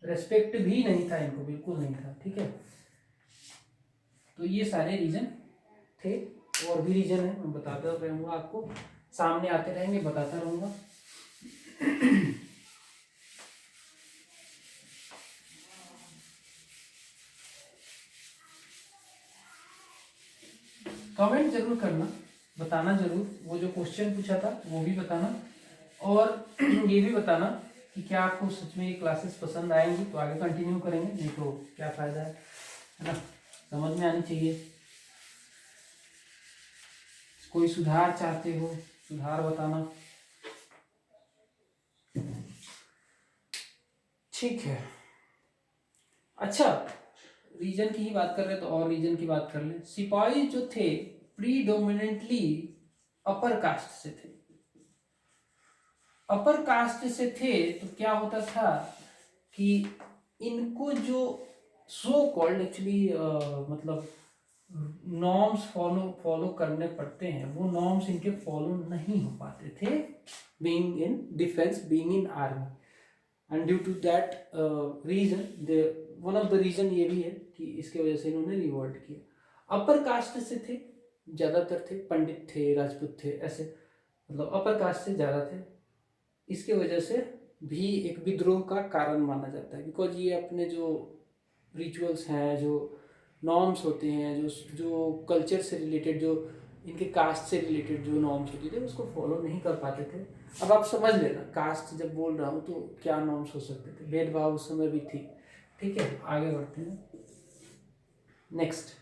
रेस्पेक्ट भी नहीं था इनको, बिल्कुल नहीं था, ठीक है। तो ये सारे रीजन थे, और भी रीजन है, मैं बताता रहूँगा आपको, सामने आते रहेंगे, बताता रहूँगा। कमेंट जरूर करना, बताना जरूर, वो जो क्वेश्चन पूछा था वो भी बताना, और ये भी बताना कि क्या आपको सच में ये क्लासेस पसंद आएंगी तो आगे कंटिन्यू करेंगे, नहीं तो क्या फ़ायदा है ना। समझ में आनी चाहिए। कोई सुधार चाहते हो, सुधार बताना। ठीक है, अच्छा, रीजन की ही बात कर रहे हैं तो और रीजन की बात कर लें। सिपाही जो थे प्रीडोमिनेंटली अपर कास्ट से थे। अपर कास्ट से थे तो क्या होता था कि इनको जो सो कॉल्ड एक्चुअली मतलब नॉर्म्स फॉलो करने पड़ते हैं, वो नॉर्म्स इनके फॉलो नहीं हो पाते थे, being in defence, being in army, and due to that reason, one of the reason ये भी है कि इसके वजह से इन्होंने रिवोल्ट किया। अपर कास्ट से थे, ज़्यादातर थे, पंडित थे, राजपूत थे, ऐसे मतलब अपर कास्ट से ज़्यादा थे। इसके वजह से भी एक विद्रोह का कारण माना जाता है, बिकॉज ये अपने जो रिचुअल्स हैं, जो नॉर्म्स होते हैं, जो जो कल्चर से रिलेटेड, जो इनके कास्ट से रिलेटेड जो नॉर्म्स होते थे उसको फॉलो नहीं कर पाते थे। अब आप समझ लेना, कास्ट जब बोल रहा हूँ तो क्या नॉर्म्स हो सकते थे, भेदभाव उस समय भी थी, ठीक है। आगे बढ़ते हैं, नेक्स्ट।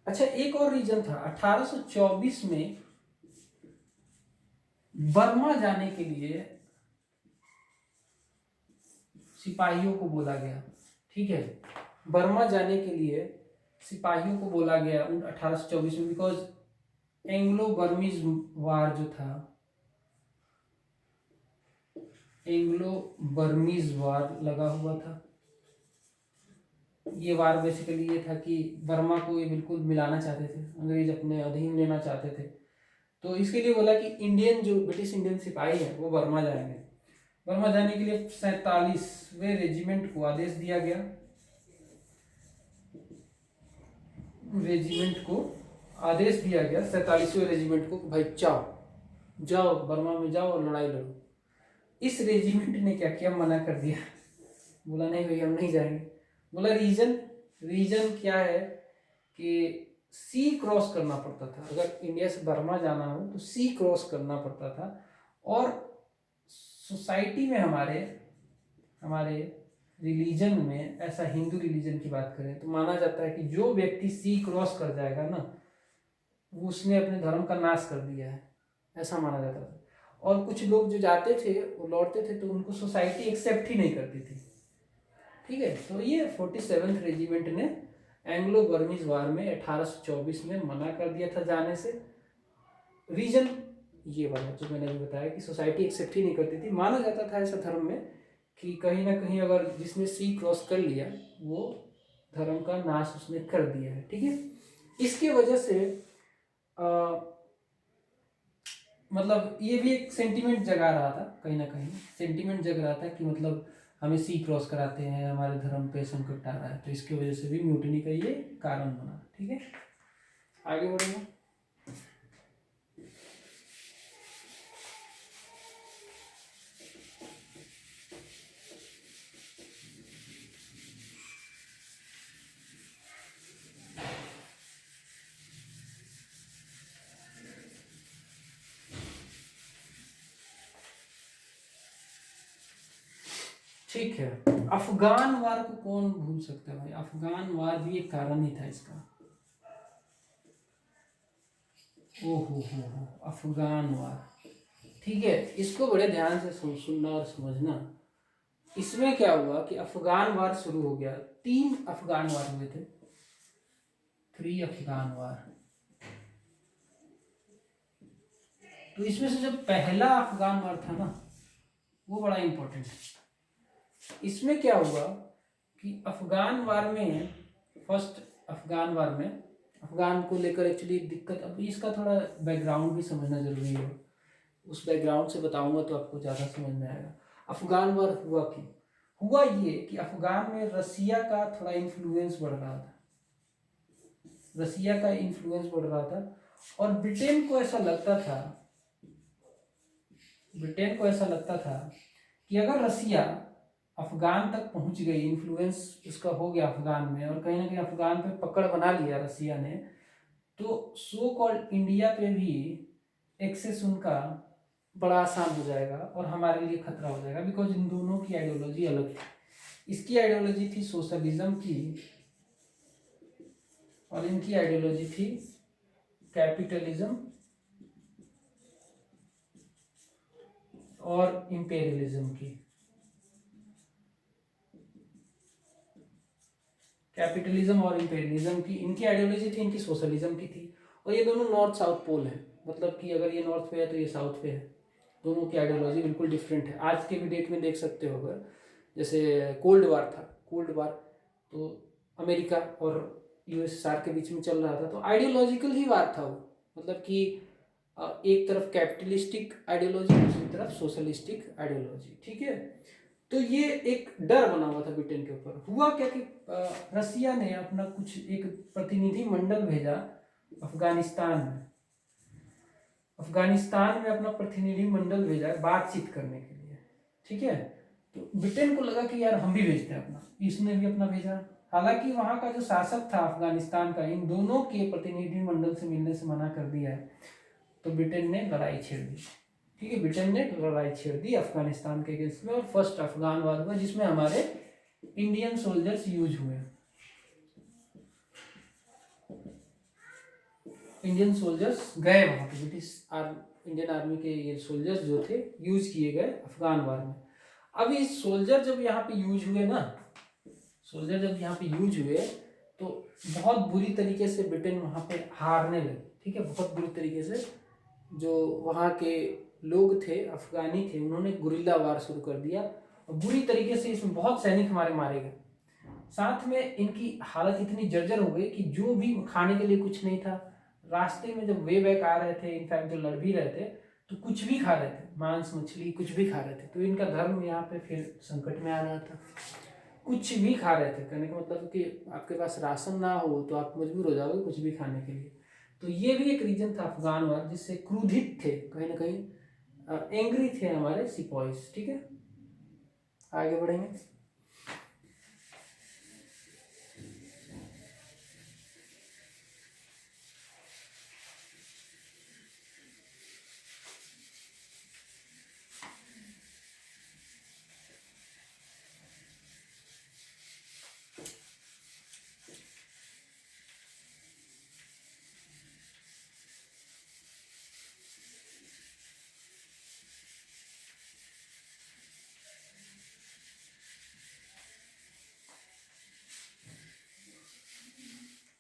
अच्छा, एक और रीजन था 1824 में बर्मा जाने के लिए सिपाहियों को बोला गया, ठीक है। बर्मा जाने के लिए सिपाहियों को बोला गया 1824 में, बिकॉज एंग्लो बर्मीज वार जो था, एंग्लो बर्मीज वार लगा हुआ था। ये वार बेसिकली ये था कि बर्मा को ये बिल्कुल मिलाना चाहते थे, अंग्रेज अपने अधीन लेना चाहते थे। तो इसके लिए बोला कि इंडियन जो ब्रिटिश इंडियन सिपाही है वो बर्मा जाएंगे। बर्मा जाने के लिए 47वें रेजिमेंट को आदेश दिया गया, रेजिमेंट को आदेश दिया गया 47वें रेजिमेंट को, भाई जाओ जाओ बर्मा में जाओ और लड़ाई लड़ो। इस रेजिमेंट ने क्या किया, मना कर दिया, बोला नहीं भाई हम नहीं जाएंगे। बोला रीजन, रीजन क्या है कि सी क्रॉस करना पड़ता था, अगर इंडिया से बर्मा जाना हो तो सी क्रॉस करना पड़ता था। और सोसाइटी में हमारे हमारे रिलीजन में, ऐसा हिंदू रिलीजन की बात करें तो माना जाता है कि जो व्यक्ति सी क्रॉस कर जाएगा ना, वो उसने अपने धर्म का नाश कर दिया है, ऐसा माना जाता था। और कुछ लोग जो जाते थे वो लौटते थे तो उनको सोसाइटी एक्सेप्ट ही नहीं करती थी, ठीक है। तो ये 47th रेजिमेंट ने एंग्लो बर्मीज वार में 1824 में मना कर दिया था जाने से। रीजन ये वाला जो मैंने अभी बताया कि सोसाइटी एक्सेप्ट ही नहीं करती थी, माना जाता था ऐसा धर्म में कि कहीं ना कहीं अगर जिसने सी क्रॉस कर लिया वो धर्म का नाश उसने कर दिया है, ठीक है। इसके वजह से मतलब ये भी एक सेंटिमेंट जगा रहा था, कहीं ना कहीं सेंटिमेंट जग रहा था कि मतलब हमें सी क्रॉस कराते हैं, हमारे धर्म पे संकट आ रहा है, तो इसकी वजह से भी म्यूटिनी का ये कारण बना, ठीक है। आगे बढ़ेंगे। ठीक है, अफगान वार को कौन भूल सकता है भाई, अफगान वार भी एक कारण ही था इसका। ओहो हो, अफगान वार, ठीक है। इसको बड़े ध्यान से सुनना और समझना। इसमें क्या हुआ कि अफगान वार शुरू हो गया, 3 अफगान वार हुए थे, 3 अफगान वार। तो इसमें से जो पहला अफगान वार था ना, वो बड़ा इंपॉर्टेंट है। इसमें क्या हुआ कि अफगान वार में, फर्स्ट अफगान वार में अफगान को लेकर एक्चुअली दिक्कत, अब इसका थोड़ा बैकग्राउंड भी समझना जरूरी है, उस बैकग्राउंड से बताऊंगा तो आपको ज़्यादा समझ में आएगा। अफगान वार हुआ क्यों? हुआ ये कि अफगान में रसिया का थोड़ा इन्फ्लुएंस बढ़ रहा था, रसिया का इन्फ्लुएंस बढ़ रहा था, और ब्रिटेन को ऐसा लगता था, ब्रिटेन को ऐसा लगता था कि अगर रसिया अफगान तक पहुंच गई, इन्फ्लुएंस उसका हो गया अफगान में, और कहीं ना कहीं अफगान पे पकड़ बना लिया रसिया ने, तो सो कॉल्ड इंडिया पे भी एक्सेस उनका बड़ा आसान हो जाएगा और हमारे लिए खतरा हो जाएगा, बिकॉज इन दोनों की आइडियोलॉजी अलग थी। इसकी आइडियोलॉजी थी सोशलिज्म की और इनकी आइडियोलॉजी थी कैपिटलिज्म और इंपेरियलिज्म की। कैपिटलिज्म और इंपेरियलिज्म की इनकी आइडियोलॉजी थी, इनकी सोशलिज्म की थी। और ये दोनों नॉर्थ साउथ पोल है, मतलब कि अगर ये नॉर्थ पे है तो ये साउथ पे है, दोनों की आइडियोलॉजी बिल्कुल डिफरेंट है। आज के भी डेट में देख सकते हो, अगर जैसे कोल्ड वार था, कोल्ड वार तो अमेरिका और यूएसएसआर के बीच में चल रहा था, तो आइडियोलॉजिकल ही वार था वो, मतलब कि एक तरफ कैपिटलिस्टिक आइडियोलॉजी, दूसरी तरफ सोशलिस्टिक आइडियोलॉजी, ठीक है। तो ये एक डर बना हुआ था ब्रिटेन के ऊपर। हुआ क्या कि रसिया ने अपना कुछ एक प्रतिनिधि मंडल भेजा अफगानिस्तान में, अफगानिस्तान में अपना प्रतिनिधि मंडल भेजा बातचीत करने के लिए, ठीक है। तो ब्रिटेन को लगा कि यार हम भी भेजते हैं अपना, इसने भी अपना भेजा। हालांकि वहां का जो शासक था अफगानिस्तान का इन दोनों के प्रतिनिधि मंडल से मिलने से मना कर दिया है, तो ब्रिटेन ने लड़ाई छेड़ दी, ठीक है। ब्रिटेन ने लड़ाई छेड़ दी अफगानिस्तान के अगेंस्ट में, और फर्स्ट अफगान वार हुआ जिसमें हमारे इंडियन सोल्जर्स यूज हुए, इंडियन सोल्जर्स गए वहां पे, इंडियन आर्मी के ये सोल्जर्स जो थे यूज किए गए अफगान वार में। अब ये सोल्जर जब यहाँ पे यूज हुए ना, सोल्जर जब यहाँ पे यूज हुए तो बहुत बुरी तरीके से ब्रिटेन वहां पे हारने लगी, ठीक है, बहुत बुरी तरीके से। जो वहाँ के लोग थे, अफगानी थे, उन्होंने गुरिल्ला वार शुरू कर दिया और बुरी तरीके से इसमें बहुत सैनिक हमारे मारे गए। साथ में इनकी हालत इतनी जर्जर हो गई कि जो भी खाने के लिए कुछ नहीं था, रास्ते में जब वे बैक आ रहे थे, इनफैक्ट जो लड़ भी रहे थे तो कुछ भी खा रहे थे, मांस मछली कुछ भी खा रहे थे। तो इनका धर्म यहाँ पे फिर संकट में आ रहा था, कुछ भी खा रहे थे, कहने का मतलब कि आपके पास राशन ना हो तो आप मजबूर हो जाओगे कुछ भी खाने के लिए। तो ये भी एक रीजन था अफगान वार जिससे क्रोधित थे, कहीं ना कहीं एंग्री थे हमारे सिपॉइज, ठीक है। आगे बढ़ेंगे।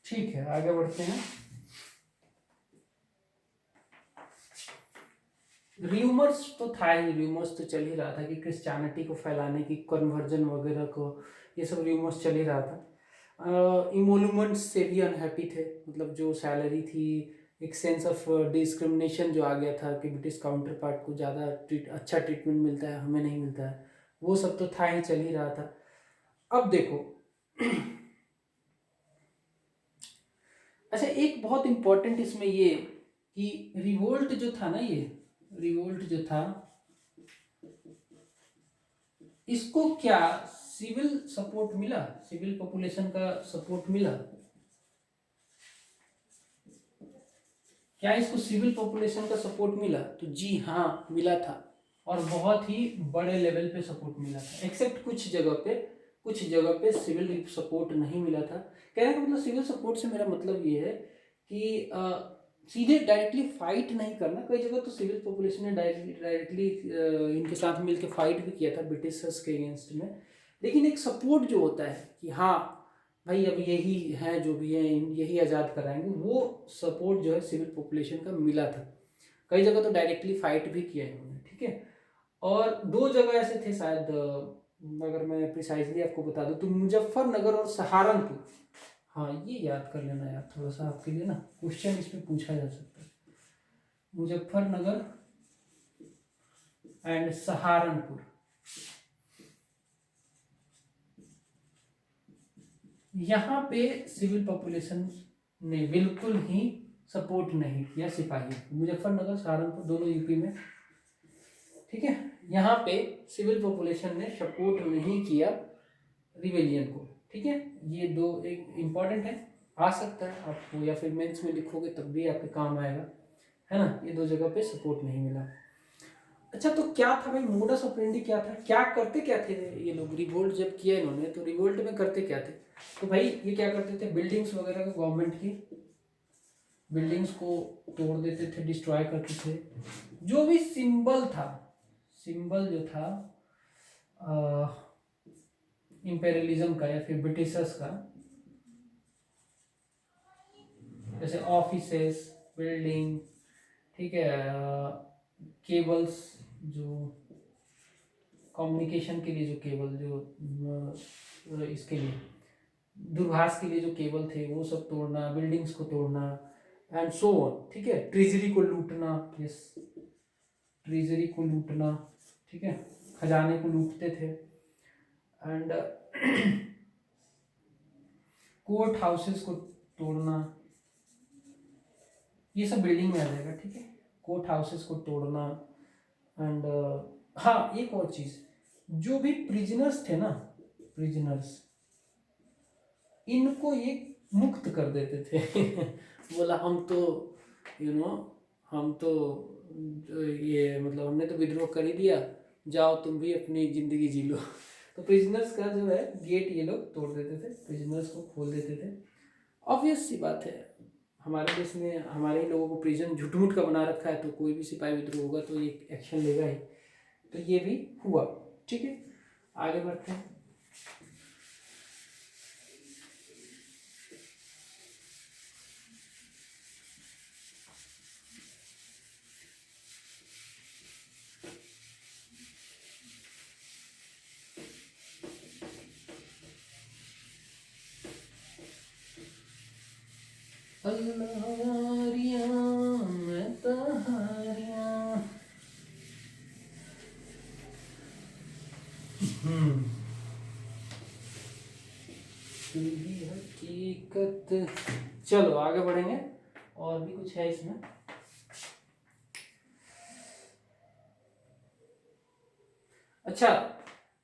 ठीक है, आगे बढ़ते हैं। र्यूमर्स तो था ही, र्यूमर्स तो चल ही रहा था कि क्रिश्चियनिटी को फैलाने की, कन्वर्जन वगैरह को, ये सब र्यूमर्स चल ही रहा था। इमोलूमेंट्स से भी अनहैप्पी थे, मतलब जो सैलरी थी, एक सेंस ऑफ डिस्क्रिमिनेशन जो आ गया था कि ब्रिटिश काउंटर पार्ट को ज़्यादा अच्छा ट्रीटमेंट मिलता है, हमें नहीं मिलता है, वो सब तो था ही, चल ही रहा था। अब देखो अच्छा, एक बहुत इंपॉर्टेंट इसमें ये कि रिवोल्ट जो था ना, ये रिवोल्ट जो था, इसको क्या सिविल सपोर्ट मिला, सिविल पॉपुलेशन का सपोर्ट मिला? क्या इसको सिविल पॉपुलेशन का सपोर्ट मिला? तो जी हाँ, मिला था, और बहुत ही बड़े लेवल पे सपोर्ट मिला था। एक्सेप्ट कुछ जगह पे सिविल सपोर्ट नहीं मिला था। कहने का मतलब सिविल सपोर्ट से मेरा मतलब ये है कि सीधे डायरेक्टली फाइट नहीं करना। कई जगह तो सिविल पॉपुलेशन ने डायरेक्टली इनके साथ मिलकर फाइट भी किया था ब्रिटिशर्स के अगेंस्ट में, लेकिन एक सपोर्ट जो होता है कि हाँ भाई अब यही है, जो भी है यही आज़ाद कराएंगे, वो सपोर्ट जो है सिविल पॉपुलेशन का मिला था। कई जगह तो डायरेक्टली फाइट भी किया इन्होंने, ठीक है। और दो जगह ऐसे थे शायद, अगर मैं प्रिसाइजली आपको बता दूं तो मुजफ्फरनगर और सहारनपुर, हाँ ये याद कर लेना यार, थोड़ा सा आपके लिए ना क्वेश्चन इसमें पूछा जा सकता है। मुजफ्फरनगर एंड सहारनपुर, यहाँ पे सिविल पॉपुलेशन ने बिल्कुल ही सपोर्ट नहीं किया सिपाही। मुजफ्फरनगर सहारनपुर दोनों यूपी में, ठीक है। यहाँ पे सिविल पॉपुलेशन ने सपोर्ट नहीं किया रिवेलियन को, ठीक है। ये दो एक इम्पॉर्टेंट है, आ सकता है आपको, या फिर मेंस में लिखोगे तब भी आपके काम आएगा, है ना। ये दो जगह पे सपोर्ट नहीं मिला। अच्छा तो क्या था भाई मोडस ऑपरेंडी, क्या था, क्या करते क्या थे ये लोग, रिवोल्ट जब किया इन्होंने तो रिवोल्ट में करते क्या थे। तो भाई ये क्या करते थे, बिल्डिंग्स वगैरह को, गवर्नमेंट की बिल्डिंग्स को तोड़ देते थे, डिस्ट्रॉय करते थे। जो भी सिंबल था, सिंबल जो था इंपेरियलिज्म का या फिर ब्रिटिशर्स का, जैसे ऑफिसेस, बिल्डिंग, ठीक है, केबल्स, जो कम्युनिकेशन के लिए जो केबल, जो इसके लिए दूरभाष के लिए जो केबल थे वो सब तोड़ना, बिल्डिंग्स को तोड़ना एंड सो ऑन, ठीक है। ट्रेजरी को लूटना, यस, ट्रेजरी को लूटना, ठीक है, खजाने को लूटते थे। एंड कोर्ट हाउसेस को तोड़ना, ये सब बिल्डिंग में आ जाएगा, ठीक है। कोर्ट हाउसेस को तोड़ना एंड हाँ एक और चीज, जो भी प्रिजनर्स थे ना, प्रिजनर्स, इनको ये मुक्त कर देते थे बोला हम तो हम तो ये मतलब हमने तो विद्रोह कर ही दिया, जाओ तुम भी अपनी जिंदगी जी लो तो प्रिजनर्स का जो है गेट ये लोग तोड़ देते थे, प्रिजनर्स को खोल देते थे। ऑब्वियस सी बात है, हमारे देश में हमारे ही लोगों को प्रिजन झूठ का बना रखा है, तो कोई भी सिपाही विद्रोह होगा तो ये एक्शन लेगा ही। तो ये भी हुआ, ठीक है। आगे बढ़ते हैं। अल्लाह मैं तहारिया, हकीकत। चलो आगे बढ़ेंगे, और भी कुछ है इसमें। अच्छा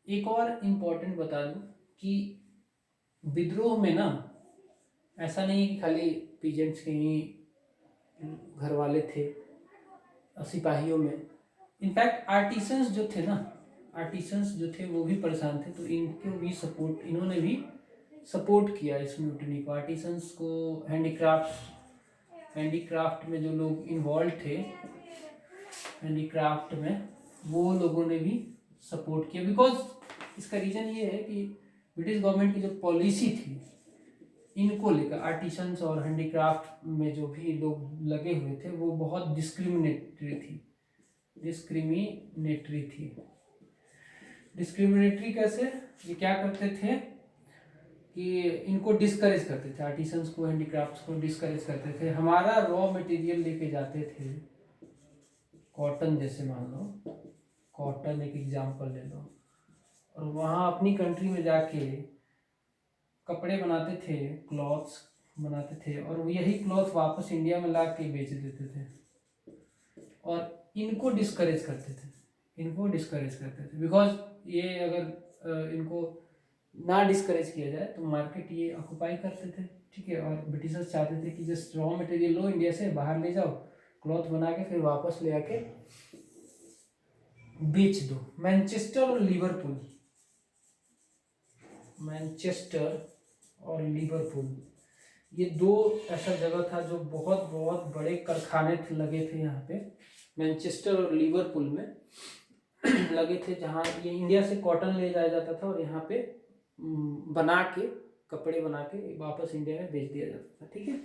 एक और इम्पोर्टेंट बता दूं कि विद्रोह में ना ऐसा नहीं है कि खाली पीजेंट्स के ही घर वाले थे सिपाहियों में। इनफैक्ट आर्टिसंस जो थे ना, आर्टिसंस जो थे वो भी परेशान थे, तो इनको भी सपोर्ट, इन्होंने भी सपोर्ट किया इस म्यूटनी को। आर्टिसंस को, हैंडीक्राफ्ट में जो लोग इन्वॉल्व थे, हैंडीक्राफ्ट में वो लोगों ने भी सपोर्ट किया। बिकॉज इसका रीज़न ये है कि ब्रिटिश गवर्नमेंट की जो पॉलिसी थी इनको लेकर, आर्टिसंस और हैंडीक्राफ्ट में जो भी लोग लगे हुए थे वो बहुत डिस्क्रिमिनेटरी थी। डिस्क्रिमिनेटरी कैसे, ये क्या करते थे कि इनको डिस्करेज करते थे, आर्टिसंस को, हैंडीक्राफ्ट्स को डिस्करेज करते थे। हमारा रॉ मटेरियल लेके जाते थे, कॉटन जैसे मान लो, कॉटन एक एग्जाम्पल ले लो, और वहाँ अपनी कंट्री में जाके कपड़े बनाते थे, क्लॉथ्स बनाते थे, और यही क्लॉथ वापस इंडिया में ला के बेच देते थे, और इनको डिस्करेज करते थे, बिकॉज ये अगर इनको ना डिस्करेज किया जाए तो मार्केट ये ऑक्युपाई करते थे, ठीक है। और ब्रिटिशर्स चाहते थे कि जस्ट रॉ मटेरियल लो इंडिया से, बाहर ले जाओ, क्लॉथ बना के फिर वापस ले आके बेच दो। मैनचेस्टर और लिवरपूल, ये दो ऐसा जगह था जो बहुत बहुत बड़े कारखाने लगे थे यहाँ पे, मैनचेस्टर और लिवरपूल में लगे थे, जहाँ ये इंडिया से कॉटन ले जाया जाता था और यहाँ पे बना के, कपड़े बना के वापस इंडिया में बेच दिया जाता था, ठीक है।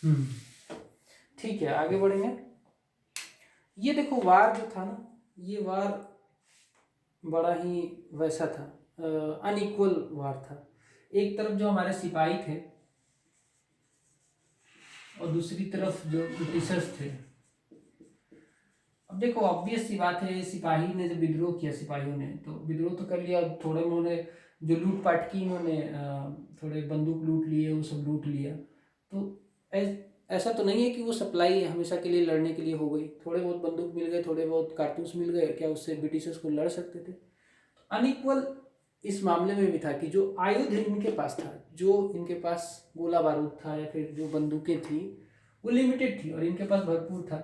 हम्म, ठीक है, आगे बढ़ेंगे। ये देखो वार जो था ना, ये वार बड़ा ही वैसा था, अनइक्वल वार था। एक तरफ जो हमारे सिपाही थे और दूसरी तरफ जो ब्रिटिशर्स थे। अब देखो ऑब्वियस सी बात है, सिपाही ने जब विद्रोह किया, सिपाहियों ने तो विद्रोह तो कर लिया, थोड़े उन्होंने जो लूटपाट की, इन्होंने थोड़े बंदूक लूट लिए, वो सब लूट लिया। तो ऐसा तो नहीं है कि वो सप्लाई हमेशा के लिए लड़ने के लिए हो गई। थोड़े बहुत बंदूक मिल गए, थोड़े बहुत कारतूस मिल गए, क्या उससे ब्रिटिशर्स को लड़ सकते थे? अनइक्वल इस मामले में भी था कि जो आयुध इनके पास था, जो इनके पास गोला बारूद था या फिर जो बंदूकें थी, वो लिमिटेड थी और इनके पास भरपूर था।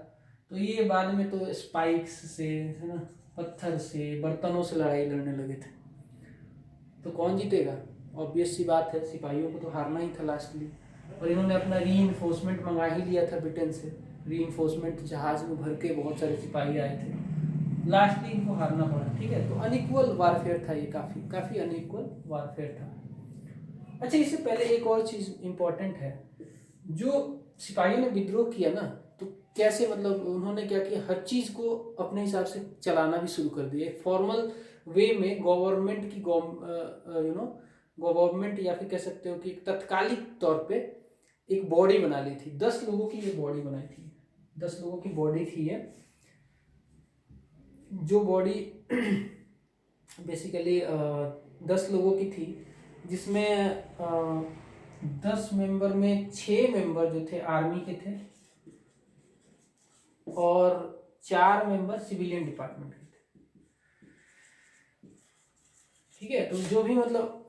तो ये बाद में तो स्पाइक्स से, है ना, पत्थर से, बर्तनों से लड़ाई लड़ने लगे थे। तो कौन जीतेगा? ऑब्वियस सी बात है, सिपाहियों को तो हारना ही था लास्टली। और इन्होंने अपना री इन्फोर्समेंट मंगा ही लिया था ब्रिटेन से। री इन्फोर्समेंट जहाज में भर के बहुत सारे सिपाही आए थे, लास्टली इनको हारना पड़ा। ठीक है, तो अनइक्वल वारफेयर था ये, काफ़ी काफ़ी अनइक्वल वारफेयर था। अच्छा, इससे पहले एक और चीज़ इम्पोर्टेंट है। जो सिपाहियों ने विद्रोह किया ना, तो कैसे, मतलब उन्होंने क्या किया, हर चीज़ को अपने हिसाब से चलाना भी शुरू कर दिया। एक फॉर्मल वे में गवर्नमेंट की गवर्नमेंट, या फिर कह सकते हो कि एक तत्कालिक तौर पे एक बॉडी बना ली थी। 10 लोगों की ये बॉडी बनाई थी, 10 लोगों की बॉडी थी ये। जो बॉडी बेसिकली 10 लोगों की थी, जिसमें 10 मेंबर में 6 मेंबर जो थे आर्मी के थे और 4 मेंबर सिविलियन डिपार्टमेंट के थे। ठीक है, तो जो भी मतलब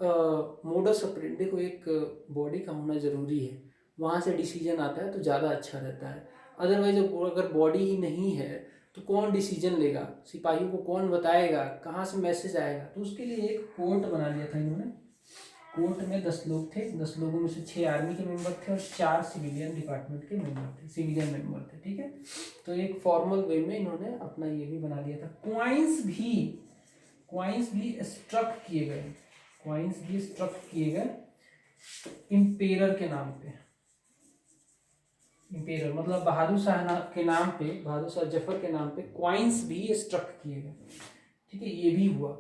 मोडस ऑपरेंडी, देखो एक बॉडी का होना ज़रूरी है, वहाँ से डिसीजन आता है तो ज़्यादा अच्छा रहता है। अदरवाइज अगर बॉडी ही नहीं है तो कौन डिसीजन लेगा, सिपाहियों को कौन बताएगा, कहाँ से मैसेज आएगा? तो उसके लिए एक कोर्ट बना लिया था इन्होंने। कोर्ट में 10 लोग थे, 10 लोगों में से 6 आर्मी के मेंबर थे और 4 सिविलियन डिपार्टमेंट के मेंबर थे, सिविलियन मेंबर थे। ठीक है, तो एक फॉर्मल वे में इन्होंने अपना ये भी बना लिया था। क्वाइंस भी स्ट्रक किए गए, क्वाइंस भी स्ट्रक किए गए इंपेरर के नाम पे। इंपेरर मतलब बहादुर शाह के नाम पे, बहादुर शाह जफर के नाम पे क्वाइंस भी स्ट्रक किए गए। ठीक है, ये भी हुआ।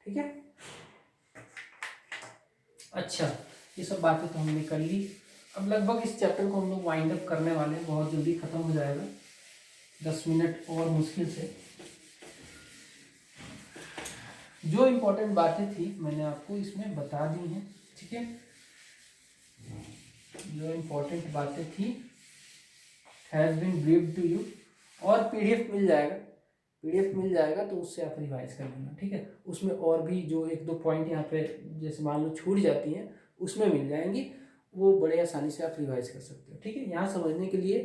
ठीक है, अच्छा, ये सब बातें तो हमने कर ली। अब लगभग इस चैप्टर को हम लोग वाइंड अप करने वाले हैं, बहुत जल्दी खत्म हो जाएगा, 10 मिनट और मुश्किल से। जो इम्पोर्टेंट बातें थी मैंने आपको इसमें बता दी हैं। ठीक है, जो इम्पोर्टेंट बातें थी has been briefed to you. और पीडीएफ मिल जाएगा, पीडीएफ मिल जाएगा तो उससे आप रिवाइज कर लेना। ठीक है, उसमें और भी जो 1-2 पॉइंट यहाँ पे जैसे मान लो छूट जाती हैं, उसमें मिल जाएंगी, वो बड़े आसानी से आप रिवाइज कर सकते हो। ठीक है, यहाँ समझने के लिए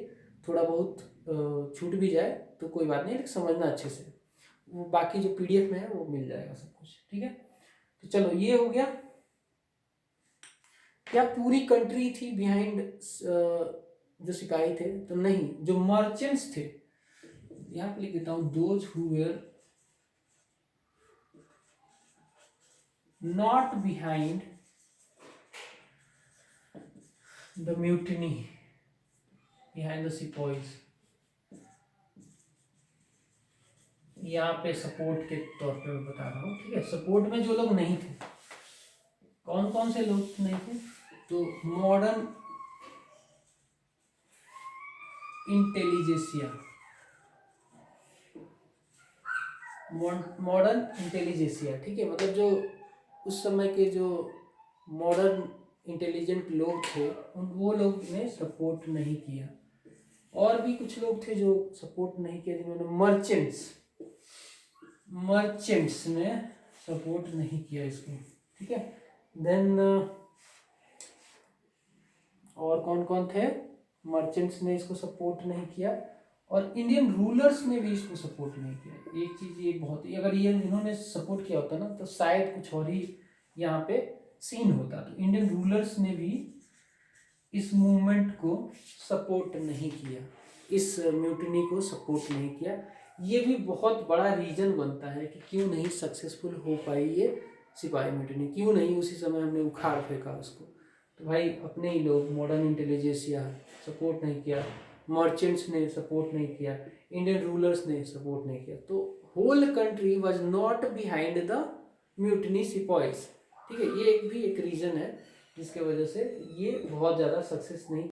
थोड़ा बहुत छूट भी जाए तो कोई बात नहीं, लेकिन समझना अच्छे से। वो बाकी जो पीडीएफ में है वो मिल जाएगा सब कुछ। ठीक है, तो चलो ये हो गया। क्या पूरी कंट्री थी बिहाइंड जो सिपाही थे? तो नहीं, जो मर्चेंट्स थे, यहाँ पे लिख देता हूँ, those who were not behind the mutiny, behind the sepoys, यहाँ पे सपोर्ट के तौर पे मैं बता रहा हूँ। ठीक है, सपोर्ट में जो लोग नहीं थे, कौन कौन से लोग नहीं थे? तो मॉडर्न इंटेलिजेंसिया, मॉडर्न इंटेलिजेंसिया। ठीक है, मतलब जो उस समय के जो मॉडर्न इंटेलिजेंट लोग थे, उन वो लोग ने सपोर्ट नहीं किया। और भी कुछ लोग थे जो सपोर्ट नहीं किया, जिन्होंने मर्चेंट्स ने सपोर्ट नहीं किया इसको। ठीक है, देन और कौन कौन थे? मर्चेंट्स ने इसको सपोर्ट नहीं किया और इंडियन रूलर्स ने भी इसको सपोर्ट नहीं किया। एक चीज़ ये बहुत ही, अगर ये इन्होंने सपोर्ट किया होता ना तो शायद कुछ और ही यहाँ पे सीन होता। तो इंडियन रूलर्स ने भी इस मूवमेंट को सपोर्ट नहीं किया, इस म्यूटिनी को सपोर्ट नहीं किया। ये भी बहुत बड़ा रीजन बनता है कि क्यों नहीं सक्सेसफुल हो पाई ये सिपाही म्यूटिनी, क्यों नहीं उसी समय हमने उखाड़ फेंका उसको। तो भाई अपने ही लोग, मॉडर्न इंटेलिजेंसिया सपोर्ट नहीं किया, मर्चेंट्स ने सपोर्ट नहीं किया, इंडियन रूलर्स ने सपोर्ट नहीं किया, तो whole country was not behind the mutiny sepoys. ठीक है, ये एक भी एक रीज़न है जिसके वजह से ये बहुत ज़्यादा सक्सेस नहीं